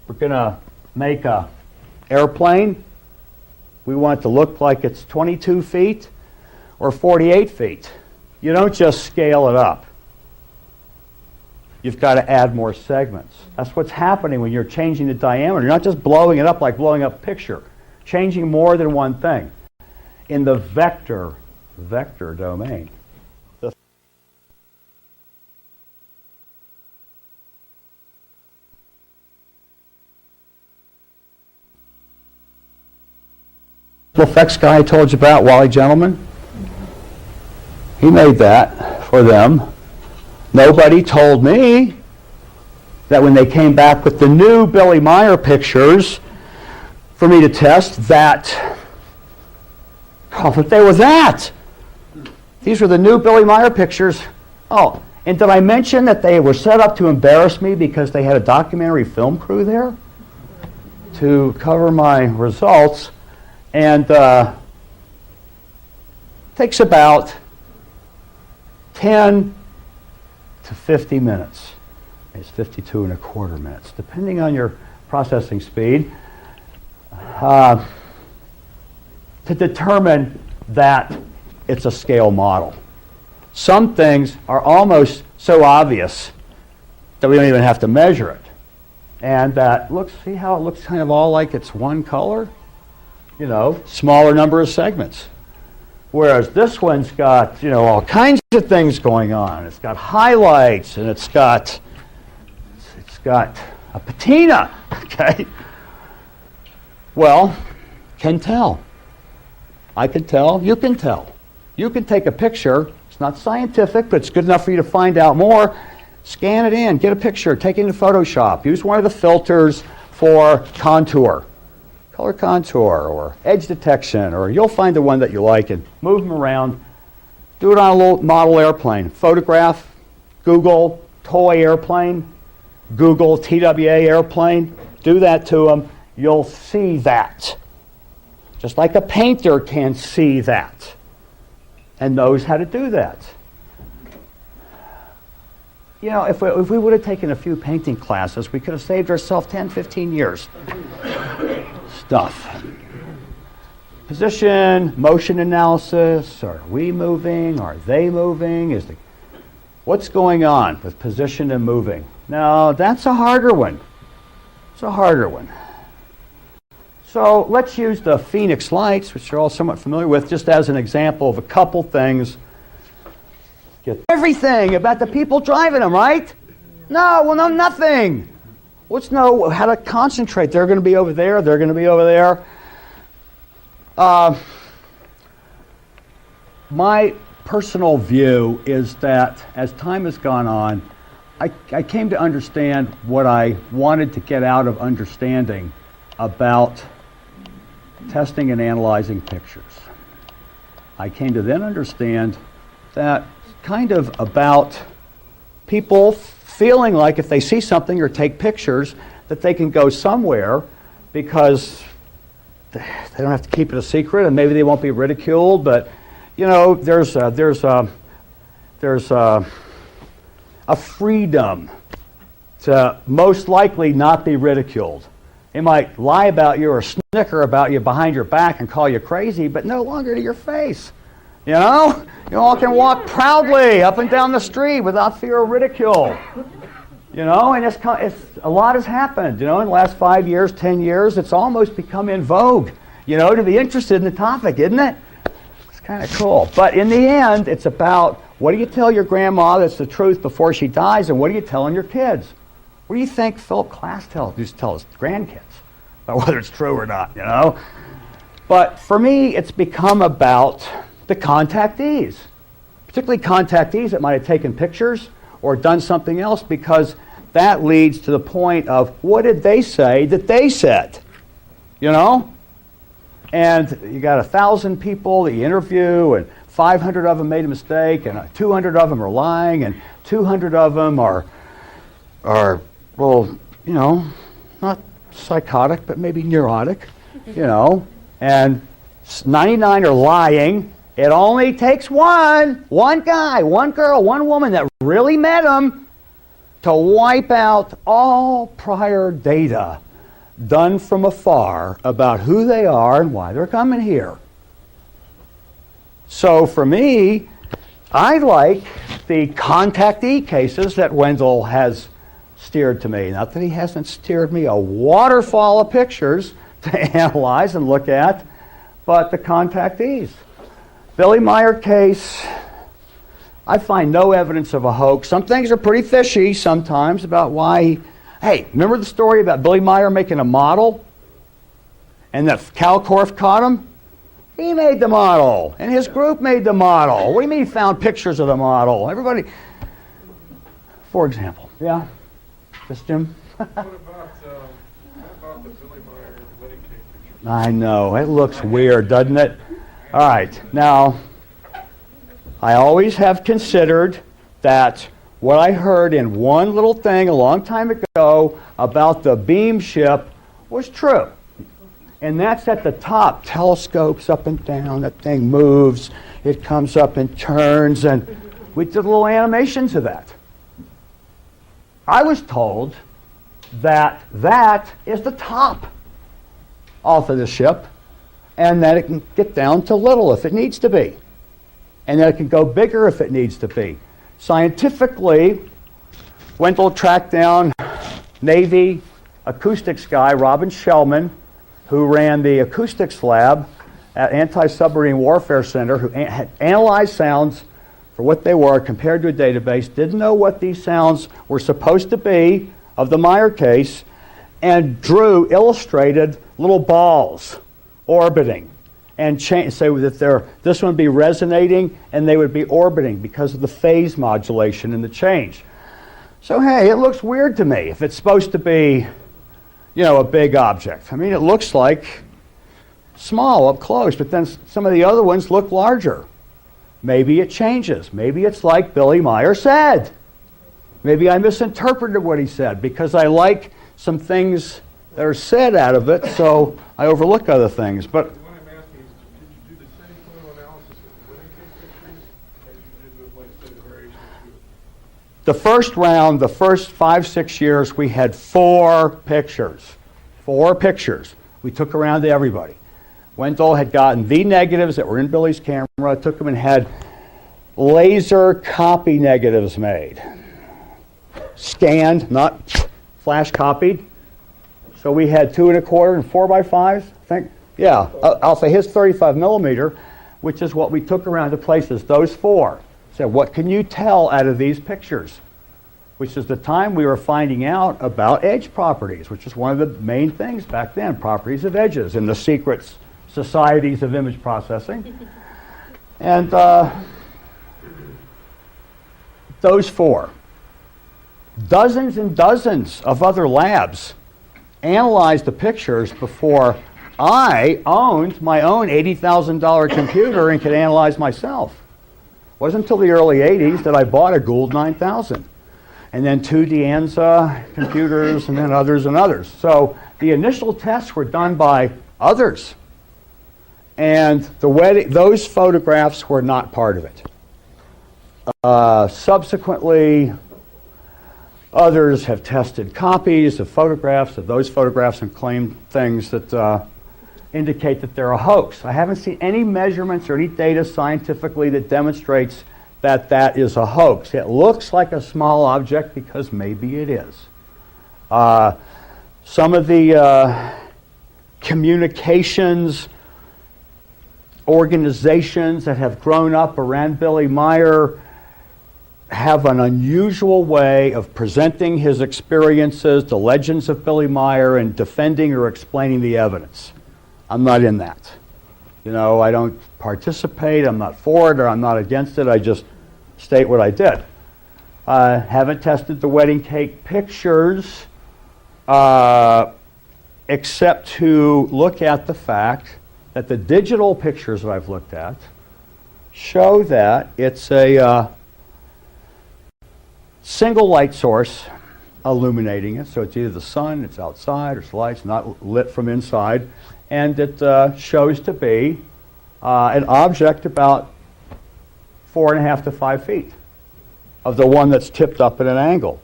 We're going to make an airplane. We want it to look like it's 22 feet or 48 feet. You don't just scale it up. You've got to add more segments. That's what's happening when you're changing the diameter. You're not just blowing it up like blowing up a picture. Changing more than one thing. In the vector domain. The effects guy I told you about, Wally Gentleman, he made that for them. Nobody told me that when they came back with the new Billy Meier pictures for me to test that they were that. These were the new Billy Meier pictures. Oh, and did I mention that they were set up to embarrass me because they had a documentary film crew there to cover my results? And takes about 10 to 50 minutes. It's 52.25 minutes, depending on your processing speed, to determine that it's a scale model. Some things are almost so obvious that we don't even have to measure it. And that see how it looks kind of all like it's one color? You know, smaller number of segments. Whereas this one's got, you know, all kinds of things going on. It's got highlights and it's got a patina, okay? Well, can tell. I can tell, you can tell. You can take a picture, it's not scientific, but it's good enough for you to find out more. Scan it in, get a picture, take it into Photoshop. Use one of the filters for contour. Color contour or edge detection, or you'll find the one that you like and move them around. Do it on a little model airplane. Photograph, Google toy airplane, Google TWA airplane. Do that to them. You'll see that. Just like a painter can see that and knows how to do that. You know, if we would have taken a few painting classes, we could have saved ourselves 10, 15 years. Stuff. Position, motion analysis. Are we moving? Are they moving? What's going on with position and moving? Now, that's a harder one. It's a harder one. So let's use the Phoenix lights, which you're all somewhat familiar with, just as an example of a couple things. Get everything about the people driving them, right? No, we'll know nothing. Let's know how to concentrate. They're going to be over there. They're going to be over there. My personal view is that as time has gone on, I came to understand what I wanted to get out of understanding about testing and analyzing pictures. I came to then understand that kind of about people feeling like if they see something or take pictures that they can go somewhere because they don't have to keep it a secret and maybe they won't be ridiculed, but you know, there's a freedom to most likely not be ridiculed. They might lie about you or snicker about you behind your back and call you crazy, but no longer to your face. You know? You all can walk proudly up and down the street without fear of ridicule. You know, and a lot has happened. You know, in the last 5 years, 10 years, it's almost become in vogue, you know, to be interested in the topic, isn't it? It's kind of cool. But in the end, it's about what do you tell your grandma that's the truth before she dies, and what are you telling your kids? What do you think Philip Klass used to tell his grandkids about whether it's true or not, you know? But for me, it's become about the contactees, particularly contactees that might have taken pictures or done something else, because that leads to the point of what did they say that they said, you know? And you got 1,000 people that you interview and 500 of them made a mistake, and 200 of them are lying, and 200 of them are, well, you know, not psychotic, but maybe neurotic, you know, and 99 are lying. It only takes one guy, one girl, one woman that really met him to wipe out all prior data done from afar about who they are and why they're coming here. So for me, I like the contactee cases that Wendell has steered to me. Not that he hasn't steered me a waterfall of pictures to analyze and look at, but the contactees. Billy Meier case, I find no evidence of a hoax. Some things are pretty fishy sometimes about why hey, remember the story about Billy Meier making a model and that Calcorf caught him? He made the model, and his group made the model. What do you mean he found pictures of the model? Everybody, for example. Yeah? Just Jim? What about the Billy Meier wedding cake picture? I know. It looks weird, doesn't it? All right. Now, I always have considered that what I heard in one little thing a long time ago about the beam ship was true. And that's at the top. Telescopes up and down. That thing moves. It comes up and turns. And we did little animations of that. I was told that that is the top off of the ship, and that it can get down to little if it needs to be, and that it can go bigger if it needs to be. Scientifically, Wendell tracked down Navy acoustics guy Robin Shellman, who ran the acoustics lab at Anti-Submarine Warfare Center, who had analyzed sounds for what they were compared to a database, didn't know what these sounds were supposed to be of the Meier case, and illustrated little balls orbiting and say that this one would be resonating and they would be orbiting because of the phase modulation and the change. So hey, it looks weird to me if it's supposed to be, you know, a big object. I mean, it looks like small up close, but then some of the other ones look larger. Maybe it changes. Maybe it's like Billy Meier said. Maybe I misinterpreted what he said because I like some things that are said out of it, so I overlook other things. But What I'm asking is, did you do the same photo analysis of the wedding cake pictures as you did with, like, say, the variations to it? the first round, the first 5-6 years, we had 4 pictures. 4 pictures we took around to everybody. Wendell had gotten the negatives that were in Billy's camera, took them and had laser copy negatives made. Scanned, not flash copied. So we had 2 1/4 and 4x5s, I think. Yeah, I'll say his 35 millimeter, which is what we took around to places, those 4. Said, what can you tell out of these pictures? Which is the time we were finding out about edge properties, which is one of the main things back then, properties of edges in the secret societies of image processing. And those 4. Dozens and dozens of other labs analyzed the pictures before I owned my own $80,000 computer and could analyze myself. It wasn't until the early 80s that I bought a Gould 9000. And then 2 De Anza computers, and then others and others. So the initial tests were done by others. And those photographs were not part of it. Subsequently, others have tested copies of photographs of those photographs and claimed things that indicate that they're a hoax. I haven't seen any measurements or any data scientifically that demonstrates that that is a hoax. It looks like a small object because maybe it is. Some of the communications organizations that have grown up around Billy Meier have an unusual way of presenting his experiences, the legends of Billy Meier, and defending or explaining the evidence. I'm not in that. You know, I don't participate, I'm not for it, or I'm not against it, I just state what I did. Haven't tested the wedding cake pictures, except to look at the fact that the digital pictures that I've looked at show that it's a single light source illuminating it. So it's either the sun, it's outside, or it's lights not lit from inside. And it shows to be an object about 4.5 to 5 feet of the one that's tipped up at an angle.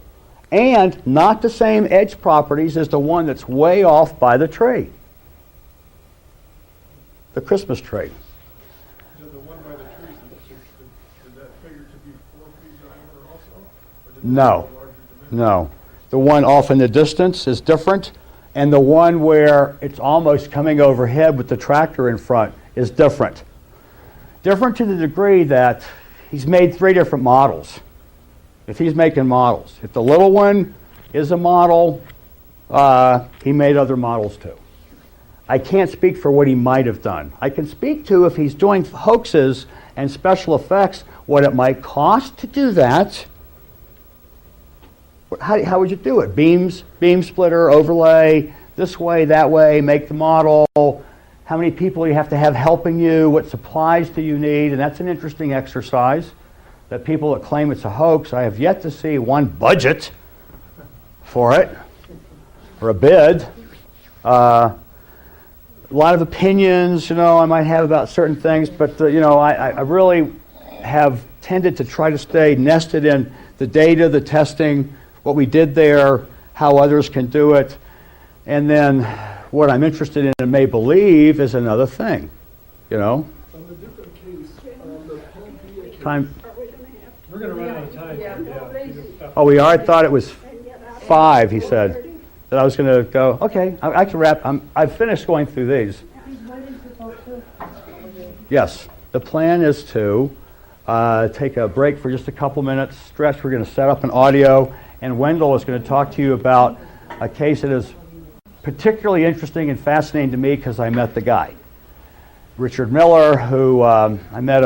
And not the same edge properties as the one that's way off by the tree, the Christmas tree. The one by the trees, is that figured to be 4 feet diameter also? Or did it No, have a larger dimension? no. The one off in the distance is different, and the one where it's almost coming overhead with the tractor in front is different. Different to the degree that he's made 3 different models. If he's making models. If the little one is a model, he made other models too. I can't speak for what he might have done. I can speak to if he's doing hoaxes and special effects, what it might cost to do that. How would you do it? Beam splitter, overlay, this way, that way, make the model. How many people you have to have helping you? What supplies do you need? And that's an interesting exercise. That people that claim it's a hoax, I have yet to see one budget for it, or a bid. A lot of opinions, I might have about certain things, but I really have tended to try to stay nested in the data, the testing, what we did there, how others can do it, and then what I'm interested in and may believe is another thing, On the different case, on the Pompeii case, Time. we're going to run out of time. Oh, we are? I thought it was 5, he said. That I was going to go, okay, I can wrap. I've finished going through these. Yes, the plan is to take a break for just a couple minutes, stretch. We're going to set up an audio, and Wendell is going to talk to you about a case that is particularly interesting and fascinating to me because I met the guy. Richard Miller, who I met